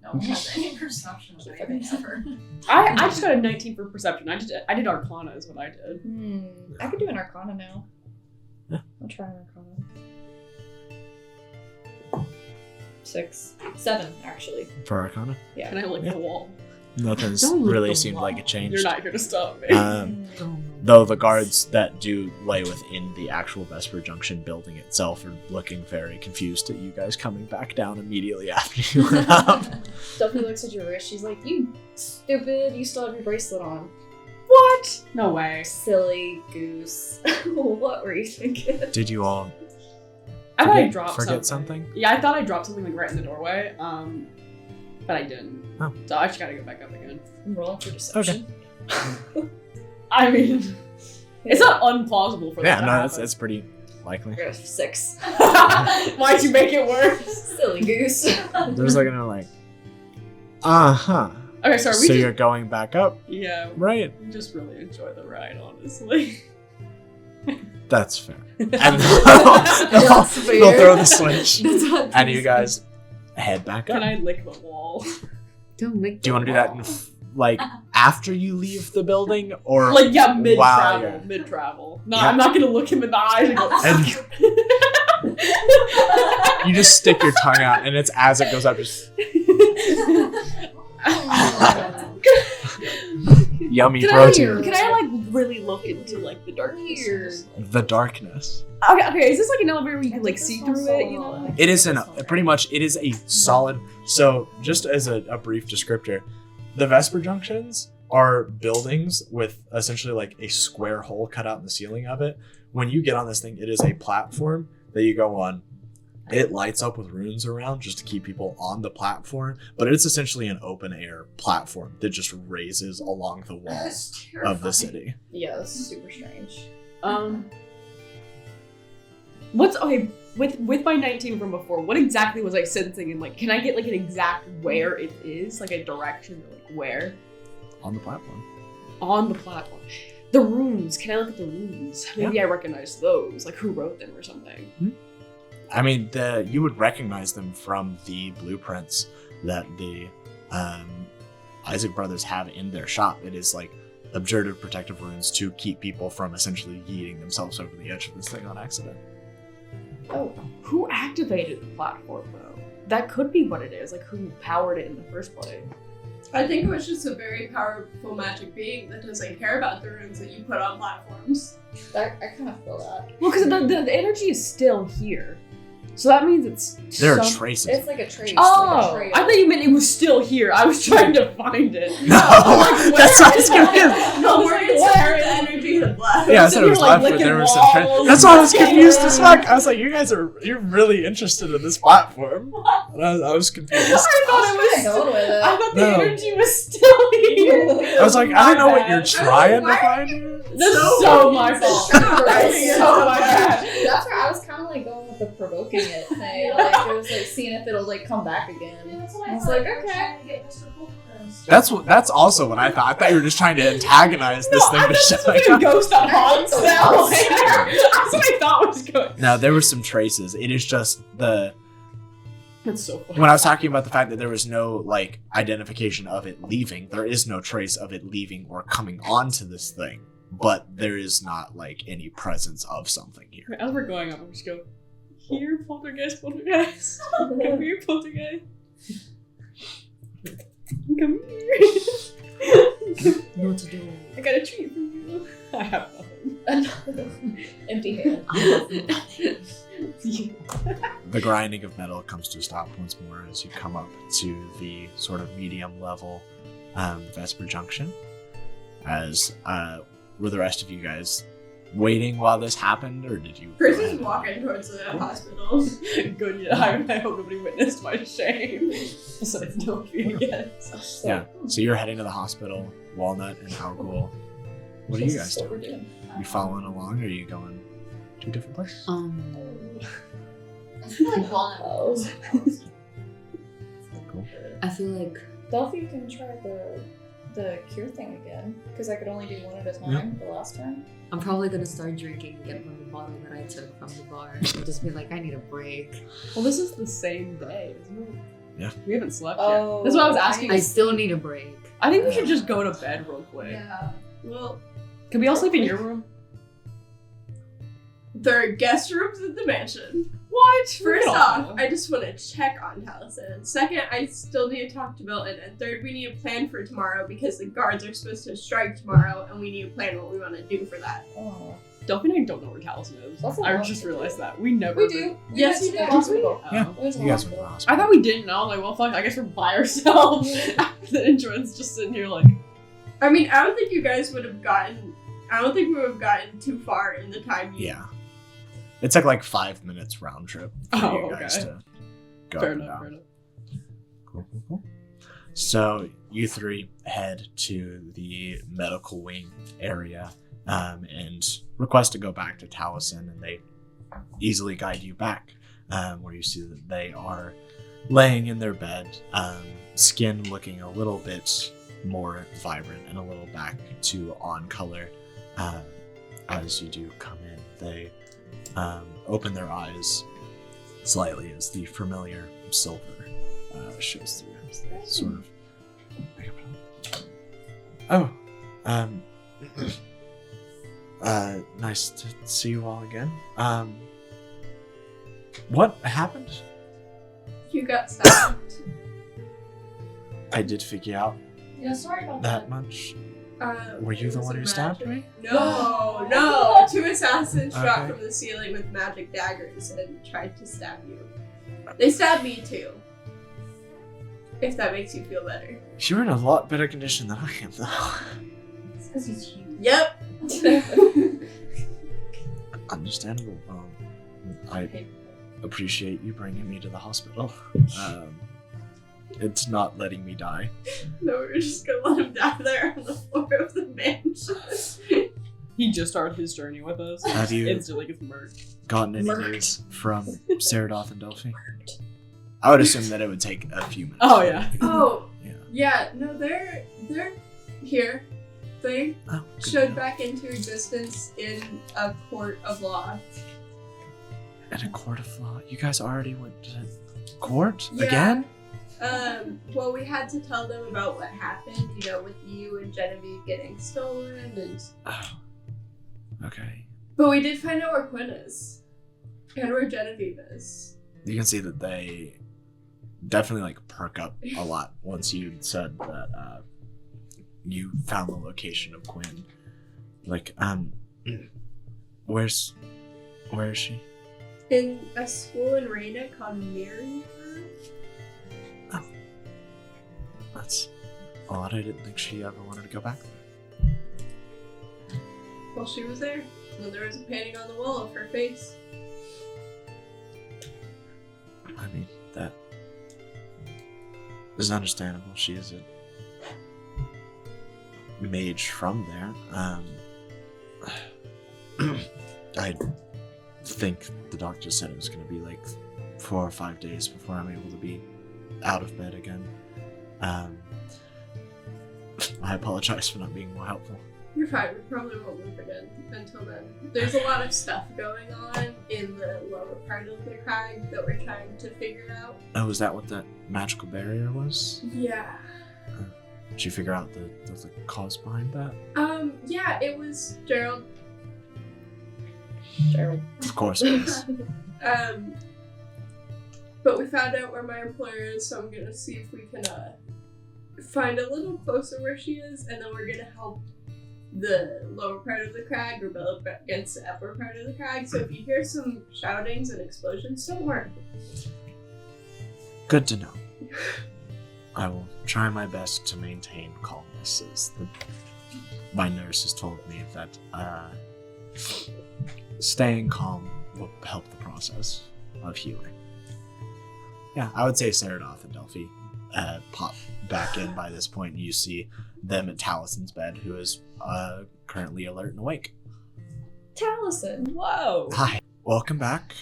No one has any perception of anything ever. I just got a 19 for perception. I did arcana is what I did. I could do an Arcana now. Yeah. I'll try an Arcana. 6. 7, actually. For Arcana? Yeah. Can I lick Yeah. the wall? Nothing's Don't lick really the seemed like it You're changed. not here to stop me. Though the guards that do lay within the actual Vespr Junction building itself are looking very confused at you guys coming back down immediately after you went up. Delphi looks at your wrist. She's like, "You stupid! You still have your bracelet on." What? No way. Silly goose. What were you thinking? Did you all I thought I dropped forget something. something? Yeah, I thought I dropped something right in the doorway. But I didn't. Oh. So I just gotta go back up again. I'm rolling for deception. I mean, it's not unplausible for Yeah, that to no, happen. that's pretty likely. 6. Why'd you make it worse? Silly goose. They're just looking at her like, uh-huh. Okay, sorry. So you're going back up, Yeah, right? we just really enjoy the ride, honestly. That's fair. And they'll throw the switch, and you guys head back up. Can I lick the wall? Don't make. Do you want to do that after you leave the building, or Mid while travel. you're- Mid travel. No, Yeah. I'm not gonna look him in the eyes and go. And you just stick your tongue out, and it's as it goes up, just yummy Can protein. I really look into like the darkness. The darkness. Okay. Is this like an elevator where you can like see through it? You know. It is pretty much. It is a solid. So just as a brief descriptor, the Vespr Junctions are buildings with essentially like a square hole cut out in the ceiling of it. When you get on this thing, it is a platform that you go on. It lights up with runes around just to keep people on the platform, but it's essentially an open air platform that just raises along the walls of the city. Yeah, this is super strange. What's okay with my 19 from before? What exactly was I sensing? And like, can I get like an exact where it is, like a direction, like where? On the platform. On the platform. The runes. Can I look at the runes? Maybe I recognize those. Like who wrote them or something. Mm-hmm. I mean, you would recognize them from the blueprints that the Isaac brothers have in their shop. It is like obscure protective runes to keep people from essentially yeeting themselves over the edge of this thing on accident. Oh, who activated the platform though? That could be what it is. Like who powered it in the first place? I think it was just a very powerful magic being that doesn't care about the runes that you put on platforms. I kind of feel that. Well, because the energy is still here. So that means it's... There are traces. It's like a trace. Oh! Like I thought you meant it was still here. I was trying to find it. No! That's not as confused. No, where the energy had left. Yeah, I said it was left, but there was some traces. That's why I was confused as fuck. I was like, you're really interested in this platform. And I was confused. I thought the energy was still here. I was like, I don't know what you're trying to find here. That's so my fault. That's so my bad. That's where I was kind of like going with the provoking it thing. Like it was like seeing if it'll like come back again. I was like, okay. That's also what I thought. I thought you were just trying to antagonize this thing to shut like a ghost that haunts now. That's what I thought was good. No, there were some traces. It is just the... That's so funny. When I was talking about the fact that there was no like identification of it leaving, there is no trace of it leaving or coming onto this thing. But there is not like any presence of something here. As we're going up, I'm just go, here, poltergeist, poltergeist. Come here, poltergeist. Come here. What to do? I got a treat for you. I have nothing. Empty hand. The grinding of metal comes to a stop once more as you come up to the sort of medium level Vespr Junction. As were the rest of you guys waiting while this happened, or did you? Percy's walking towards the hospital. Good, yeah. I hope nobody witnessed my shame. Besides Delphi, I guess. Yeah. So you're heading to the hospital. Walnut and Algol. What are you guys doing? You following along, or are you going to a different place? I feel like Walnut. Cool. I feel like Delphi can try the cure thing again, because I could only do one at a time the last time. I'm probably gonna start drinking again from the bottle that I took from the bar and just be like, I need a break. Well, this is the same day, isn't it? Yeah. We haven't slept Oh, yet. That's what I was asking. I still need a break. I think we should just go to bed real quick. Yeah. Well, Can we all sleep in your room? there are guest rooms at the mansion. What? First off, I just want to check on Taliesin. Second, I still need to talk to Milton. And third, we need a plan for tomorrow because the guards are supposed to strike tomorrow, and we need to plan what we want to do for that. Oh. Delphi and I don't know where Taliesin is. That's a I lot just to realized do. that. We never We do. Yes, we you do. did. Hospital. Yeah. There's a You guys went to hospital. the I hospital. thought we didn't know. Like, well, fuck. I guess we're by ourselves. After the entrance, just sitting here like. I mean, I don't think you guys would have gotten. I don't think we would have gotten too far in the time. Yeah. It took like 5 minutes round trip for Oh, you guys okay. to go Fair up and enough. down. Fair enough. Cool. So you three head to the medical wing area and request to go back to Taliesin, and they easily guide you back, where you see that they are laying in their bed, skin looking a little bit more vibrant and a little back to on color. As you do come in, they open their eyes slightly as the familiar silver shows through. As they sort of. Nice to see you all again. What happened? You got stabbed. I did figure out Yeah, sorry about that much. Were you the one who stabbed me? No. 2 assassins Okay. dropped from the ceiling with magic daggers and tried to stab you. They stabbed me too. If that makes you feel better. You're in a lot better condition than I am, though. It's because he's huge. Yep. Understandable. I appreciate you bringing me to the hospital. It's not letting me die. No, we're just gonna let him die there on the floor of the mansion. He just started his journey with us. Have you Instantly gets murdered. gotten any news from Saradoth and Delphi? I would assume that it would take a few minutes. Oh, yeah. Oh. Yeah. Yeah, no, they're here. They Oh, good to showed know. back into existence in a court of law. At a court of law? You guys already went to court? Yeah. Again? Well, we had to tell them about what happened, with you and Genevieve getting stolen, and Oh. Okay. but we did find out where Quinn is and where Genevieve is. You can see that they definitely perk up a lot once you said that you found the location of Quinn. Where is she? In a school in Reina called Miriam. That's odd. I didn't think she ever wanted to go back there. Well, she was there, and there was a painting on the wall of her face. I mean, that is understandable. She is a mage from there. I think the doctor said it was going to be 4 or 5 days before I'm able to be out of bed again. I apologize for not being more helpful. You're fine, we probably won't move again until then. There's a lot of stuff going on in the lower part of the crag that we're trying to figure out. Oh, is that what that magical barrier was? Yeah. Did you figure out the cause behind that? Yeah, it was Gerald. Of course it was. But we found out where my employer is, so I'm gonna see if we can find a little closer where she is, and then we're gonna help the lower part of the crag rebel against the upper part of the crag. So if you hear some shoutings and explosions, don't worry. Good to know. I will try my best to maintain calmness, as my nurse has told me that staying calm will help the process of healing. Yeah, I would say Saradoth and Delphi pop back in by this point, and you see them at Talison's bed, who is currently alert and awake. Taliesin. Whoa. Hi. Welcome back.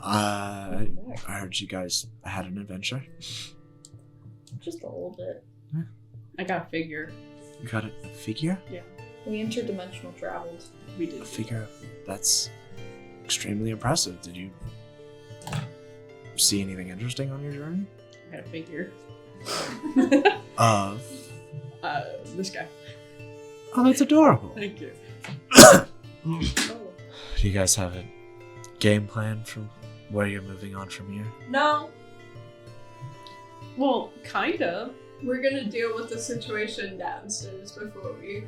I heard you guys had an adventure. Just a little bit. I got a figure. You got a figure? Yeah. We interdimensional traveled. We did. A figure? That's extremely impressive. Did you see anything interesting on your journey? I had a figure. Of? This guy. Oh, that's adorable. Thank you. Do you guys have a game plan for where you're moving on from here? No, Well, kind of. we're gonna deal with the situation downstairs before we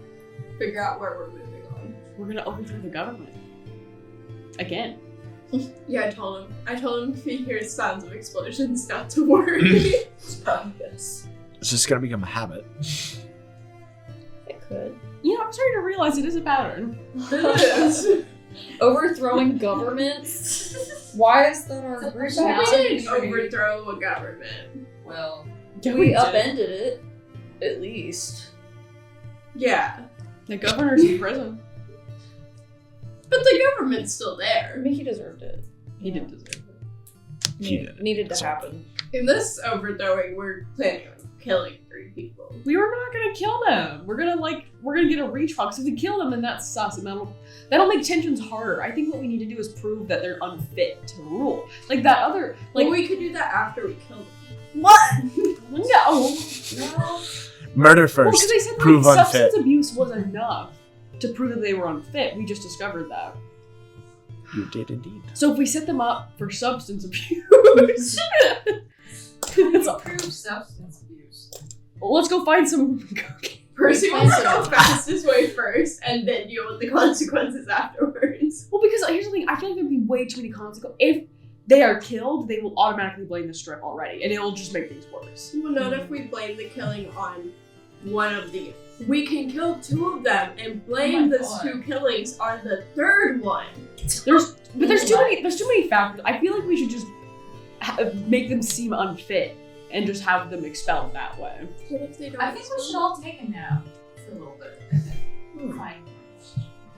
figure out where we're moving on. We're gonna overthrow the government. Again. Yeah, I told him if he hears sounds of explosions not to worry. It's probably this. It's just gonna become a habit. It could. You know, I'm starting to realize it is a pattern. It is. Overthrowing governments? Why is that our We personality? didn't overthrow a government. Well, Yeah, we did. upended it. At least. Yeah, The governor's in prison. but the government's still I there. mean, he deserved it. He didn't deserve it. He did it. Needed to So- happen. In this overthrowing, we're planning on killing 3 people. We were not gonna kill them. We're gonna get a reach box. If we kill them, then that's sus, and that'll make tensions harder. I think what we need to do is prove that they're unfit to rule. Like that other, Like, like we could do that after we kill them. what? No. Murder Well, first. because they said prove like, unfit. substance abuse was enough to prove that they were unfit. We just discovered that. You did indeed. So if we set them up for substance abuse, Prove substance abuse. well, let's go find some cocaine. Percy wants to go fastest way first and then deal with the consequences afterwards. Well, because here's the thing, I feel like there'd be way too many consequences. If they are killed, they will automatically blame the strip already, and it'll just make things worse. Well, not if we blame the killing on one of the... We can kill 2 of them and blame the 2 killings on the 3rd one. There's too many factors. I feel like we should just make them seem unfit and just have them expelled that way. What if they don't? I think we should all take a nap for a little bit. Fine.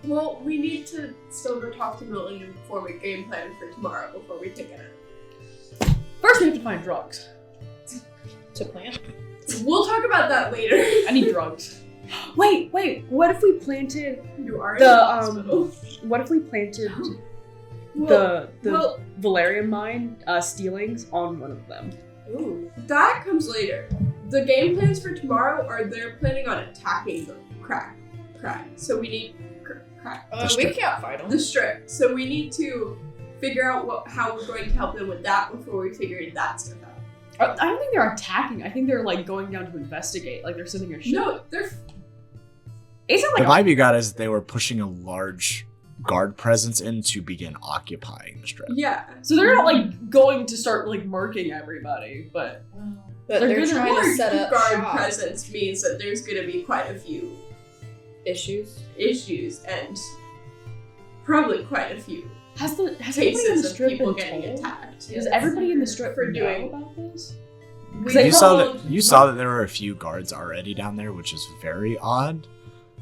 Well, we need to still go talk to Milton and form a game plan for tomorrow before we take a nap. First, we have to find drugs. To plant. We'll talk about that later. I need drugs. Wait. What if we planted You are the in the hospital. What if we planted Well, the Valerian mine stealings on one of them? Ooh, that comes later. The game plans for tomorrow are they're planning on attacking the crack. So we need crack. We can't fight them. The strip. So we need to figure out how we're going to help them with that before we figure that stuff out. I don't think they're attacking. I think they're like going down to investigate. Like they're sending a ship. No, they're. It's not like The vibe you got is they were pushing a large guard presence in to begin occupying the strip. Yeah. so they're not like going to start like murking everybody, but But They're they're gonna trying to Large set up guard shop. presence means that there's going to be quite a few Issues. issues and probably quite a few has everybody in cases the of strip people been getting told? attacked. Does everybody in the strip For know doing- about this? You saw that there were a few guards already down there, which is very odd.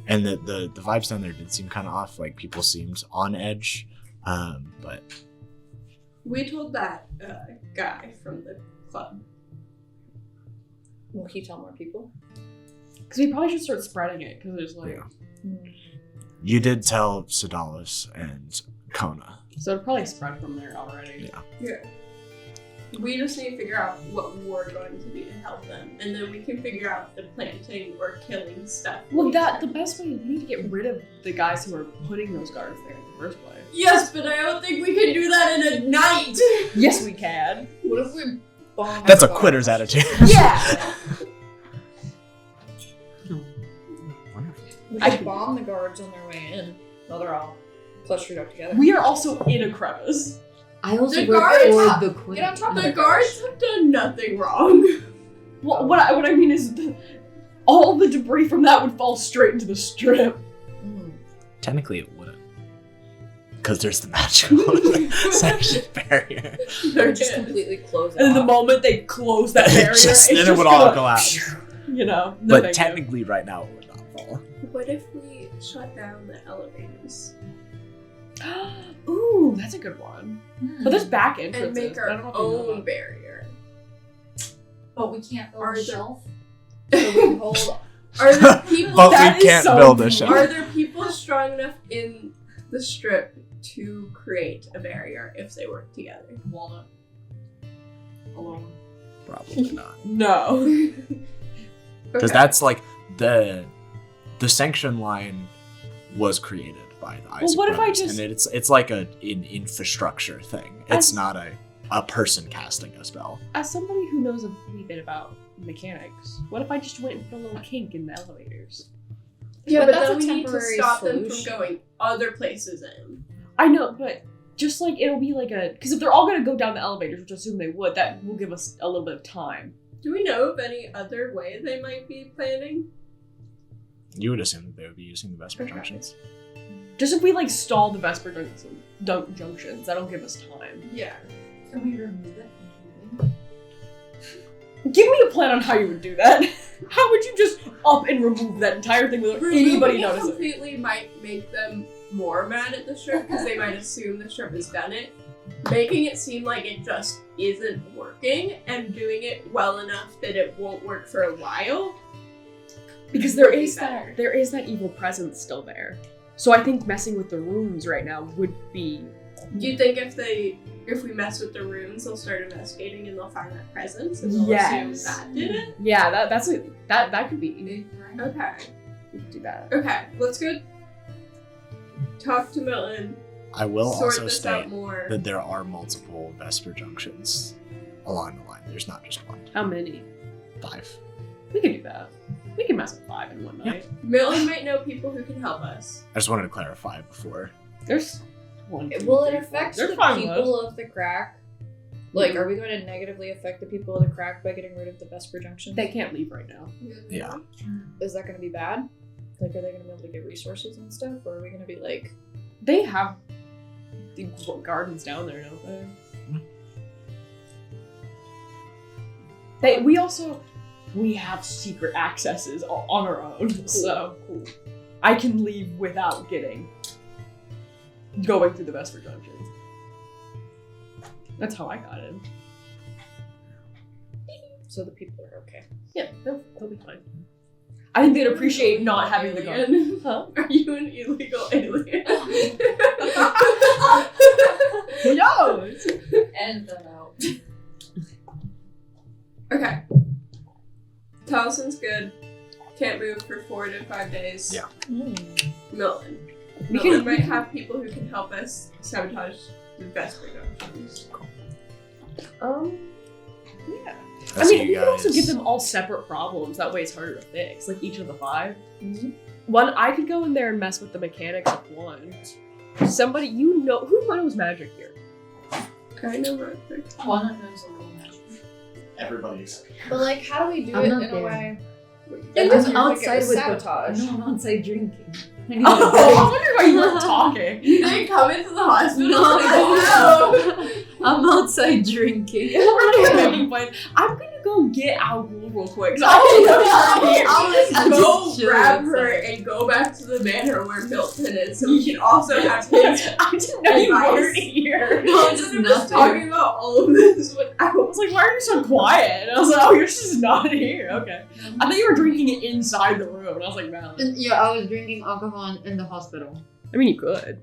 And the vibes down there did seem kind of off. Like people seemed on edge. But We told that guy from the club. Will he tell more people? Because we probably should start spreading it. Because there's like, you did tell Sedalis and Kona. so it'd probably spread from there already. Yeah. We just need to figure out what we're going to do to help them, and then we can figure out the planting or killing stuff. Well, the best way, we need to get rid of the guys who are putting those guards there in the first place. Yes, but I don't think we can do that in a night. Yes, we can. What if we bomb That's a the quitter's guards? attitude. Yeah. We could bomb the guards on their way in. No, they're all clustered up together. We are also in a crevice. I also The work guards- for the queen. Get on top of The guards have done nothing wrong. Well, what I mean is, all the debris from that would fall straight into the strip. Technically, it wouldn't. Because there's the magical section barrier. They're just completely closed And then the off. moment they close that barrier, Just- it's then it just would all gonna, go out. You know, no But thank you. technically, right now, it would not fall. What if we shut down the elevators Ooh, that's a good one. But there's back and entrances. make I don't our know if you know own about- barrier? But we can't build Are a there- shelf. So we hold. Are there people? But That we is can't so build a deep. shelf. Are there people strong enough in the strip to create a barrier if they work together? Walnut. Alone. Probably not. No. Because that's like the sanction line was created by the Isaac what if I brothers, just- and it's like an infrastructure thing. It's As- not a person casting a spell. As somebody who knows a wee bit about mechanics, what if I just went and put a little kink in the elevators? Yeah, But but that's then a we need to temporary stop them from solution. going other places in. I know, but just like it'll be like because if they're all gonna go down the elevators, which I assume they would, that will give us a little bit of time. Do we know of any other way they might be planning? You would assume that they would be using the Vespr Junctions. Just if we like stall the Vesper junctions, that'll give us time. Yeah. Can we remove it completely? Give me a plan on how you would do that. How would you just up and remove that entire thing without anybody Removing it noticing? completely might make them more mad at the strip because they might assume the strip has done it. Making it seem like it just isn't working and doing it well enough that it won't work for a while. Because there would be is better. that evil presence still there. So I think messing with the rooms right now would be. Do you think if we mess with the runes, they'll start investigating and they'll find that presence and they'll Yes. assume that did it? Yeah, that could be. Okay. We could do that. Okay, let's go talk to Milton. I will Sort also this state out more. that there are multiple Vesper Junctions along the line. There's not just one. How many? 5. We could do that. We can mess with 5 in one night. Milton might know people who can help us. I just wanted to clarify before. There's one. Will it affect They're the fine people of the crack? Like, are we going to negatively affect the people of the crack by getting rid of the Vespr Junction? They can't leave right now. Yeah. Is that going to be bad? Like, are they going to be able to get resources and stuff? Or are we going to be like... They have the gardens down there, don't they? We have secret accesses on our own, so I can leave without going through the Vespr Junction. That's how I got in. So the people are okay. Yeah, they'll be fine. I think they'd appreciate not having the garden. Huh? Are you an illegal alien? Who knows? And them out. Okay. Talisman's good. Can't move for 4 to 5 days. Yeah. Milton. We Milton might have people who can help us sabotage the Vespr Junctions. Yeah. I see we you can also guys. give them all separate problems. That way it's harder to fix. Like each of the 5. Mm-hmm. One, I could go in there and mess with the mechanics of one. Somebody, who knows magic here? I know magic. Walnut knows a little magic. Everybody's. But, like, how do we do I'm it not in there. a way... I'm doesn't outside with sabotage. No, I'm outside drinking. I need Oh, to I wonder why you weren't talking. You didn't come into the hospital? No, I'm outside drinking. I'm gonna go get Algol real quick. I'll go Sure, grab her sorry. and go back to the manor where Milton is so we can also have his I didn't know you advice. weren't here. No, I'm just just nothing. talking about all of this with I was like, why are you so quiet? And I was like, oh, you're just not here. Okay. I thought you were drinking it inside the room. And I was like, man. And, yeah, I was drinking alcohol in the hospital. I mean, you could.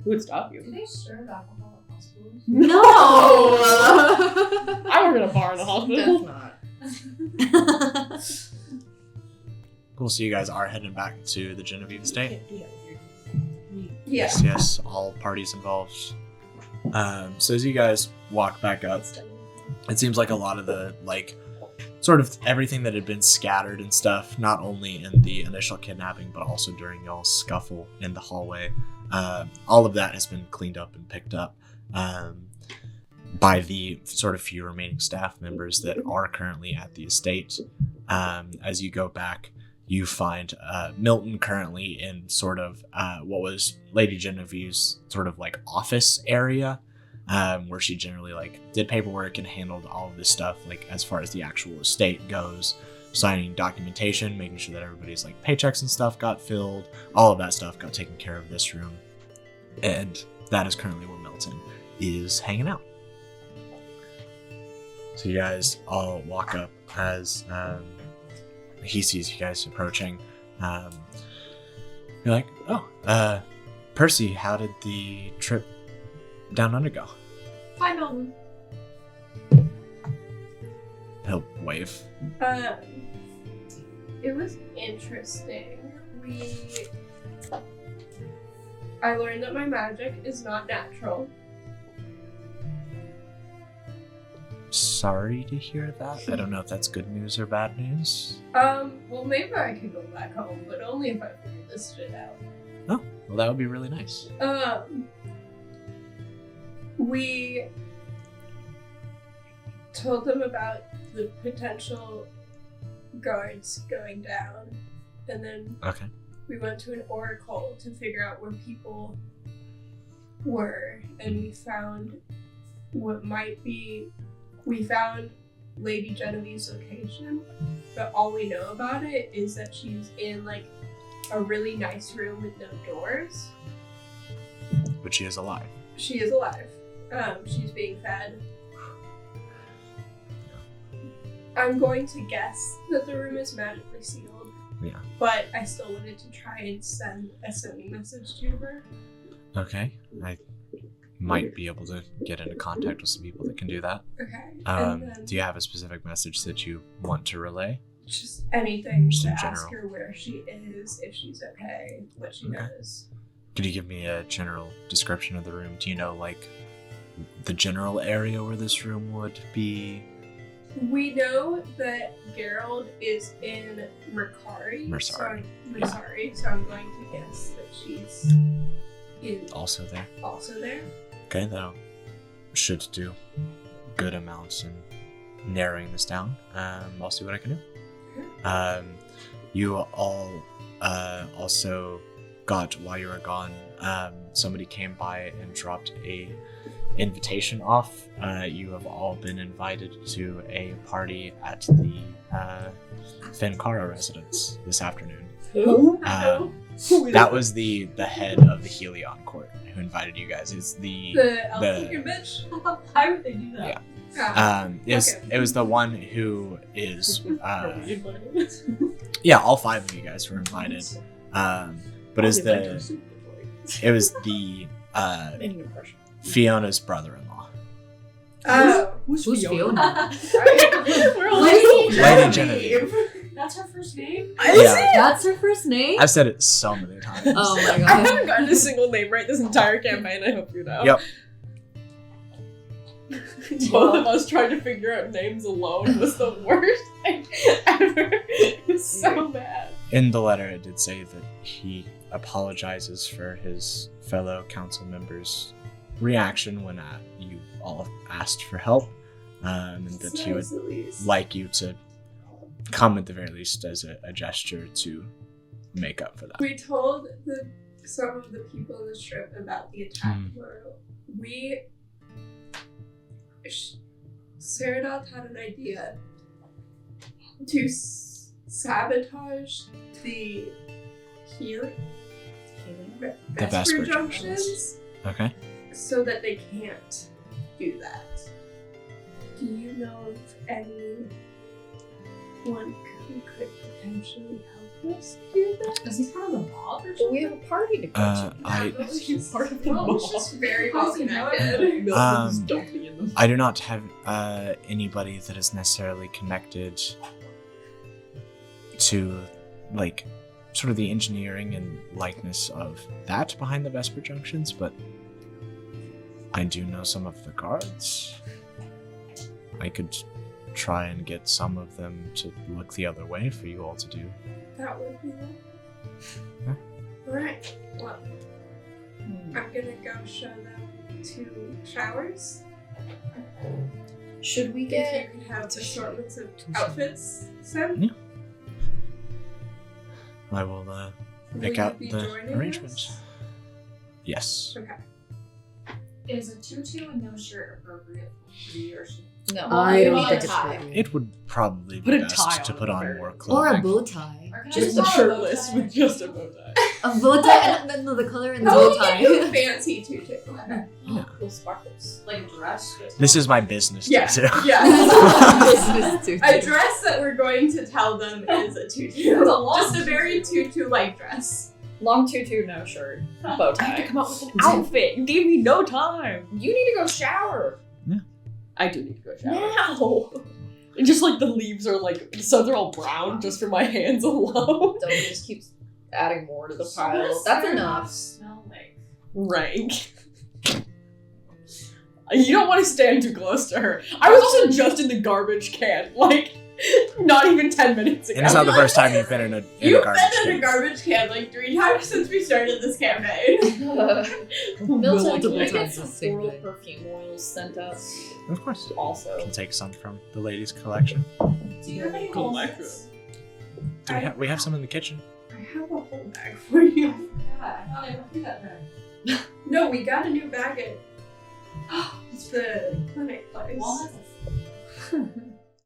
Who would stop you? Do they serve alcohol at hospitals? No! I work at a bar in the hospital. That's not. Cool, so you guys are heading back to the Genevieve estate? Yeah. Yes, all parties involved. So as you guys walk back up, it seems like a lot of the, like, sort of everything that had been scattered and stuff, not only in the initial kidnapping, but also during y'all's scuffle in the hallway, all of that has been cleaned up and picked up by the sort of few remaining staff members that are currently at the estate. As you go back, you find Milton currently in sort of what was Lady Genevieve's sort of like office area, where she generally like did paperwork and handled all of this stuff, like as far as the actual estate goes, signing documentation, making sure that everybody's like paychecks and stuff got filled, all of that stuff got taken care of this room, and that is currently where Milton is hanging out. So you guys all walk up as he sees you guys approaching. You're like, oh, Percy, how did the trip down under go? Hi, Milton. He'll wave. It was interesting. I learned that my magic is not natural. Sorry to hear that. I don't know if that's good news or bad news. Well, maybe I could go back home, but only if I figure this shit out. Oh, well, that would be really nice. We told them about the potential guards going down, and then Okay. we went to an oracle to figure out where people were, and we found we found Lady Genevieve's location, but all we know about it is that she's in like a really nice room with no doors. But she is alive. She is alive. She's being fed. I'm going to guess that the room is magically sealed. Yeah. But I still wanted to try and send a sending message to her. Okay. I might be able to get into contact with some people that can do that. Okay. And then Do you have a specific message that you want to relay? just anything Just to in ask general. her where she is, if she's okay, what she Okay. does. Could you give me a general description of the room? Do you know, like, the general area where this room would be We know that Gerald is in Mercari. Mersari. So I'm going to guess that she's Also there. also there. Okay, that should do good amounts in narrowing this down. I'll see what I can do. You all also got, while you were gone, somebody came by and dropped a invitation off. You have all been invited to a party at the Finkara residence this afternoon. That was the head of the Helion court who invited you guys. It's the Elfin bitch. Why would they do that? It was the one who is yeah, all 5 of you guys were invited. But it was the Fiona's brother-in-law. Who's Fiona? Lady Genevieve. That's her first name? Yeah. That's her first name? I've said it so many times. Oh my I god. haven't gotten a single name right this entire campaign, I hope you know. Yep. Both of us trying to figure out names alone was the worst thing ever. It was so bad. In the letter, it did say that he apologizes for his fellow council members' reaction when you all asked for help, and that he would like you to come at the very least as a gesture to make up for that. We told some of the people in the strip about the attack tomorrow. Saradoth had an idea to sabotage the Vespr Junctions Okay. so that they can't do that. Do you know of anyone who could potentially help us do that? Is he part of the mob or something? We have a party to go to. He's part of the Well, mob. it's just very How's well he know connected. it? I do not have anybody that is necessarily connected to, like, sort of the engineering and likeness of that behind the Vespr Junctions, but I do know some of the guards. I could try and get some of them to look the other way for you all to do. That would be nice. Yeah. Alright, well, I'm gonna go show them 2 showers. Should we If get you could have assortments of outfits sent. Yeah. I will pick Will out you be the joining arrangement. us? Yes. Okay. Is a tutu and no shirt appropriate for you or should no? I don't need think a it's tie. appropriate. It would probably Put be a best tie to on put it, on very- more Or a clothing. bow tie. Or can I Just just a have a bow shirtless tie? with just a bow tie. A bow tie and no, the color in the How bow would you get you a tie. fancy tutu? Cool sparkles. Like dress? This is my business Yeah. tutu. Yeah. Business tutu. A dress that we're going to tell them is a tutu. It's a long Just a tutu. very tutu-like dress. Long tutu, no shirt, bow I have to tie. come up with an outfit. You gave me no time. You need to go shower I do need to go shower. now. And just like the leaves are like, the suns are all brown just for my hands alone. Don't just keep adding more to the So what pile. does That's Saradoth enough. smell like? Rank. You don't want to stand too close to her. I was also just in the garbage can, like, not even 10 minutes ago. And it's not the first time you've been in a You've garbage been in a can. garbage can like 3 times since we started this campaign. Milton, can Multiple I get times some the same floral day. perfume oils sent up? Of course. Also. Can take some from the ladies' collection. Do you have any Cool. walnuts? We have some in the kitchen. I have a whole bag for you. Yeah, I thought I went through that bag. No, we got a new bag at the clinic place. Walnuts?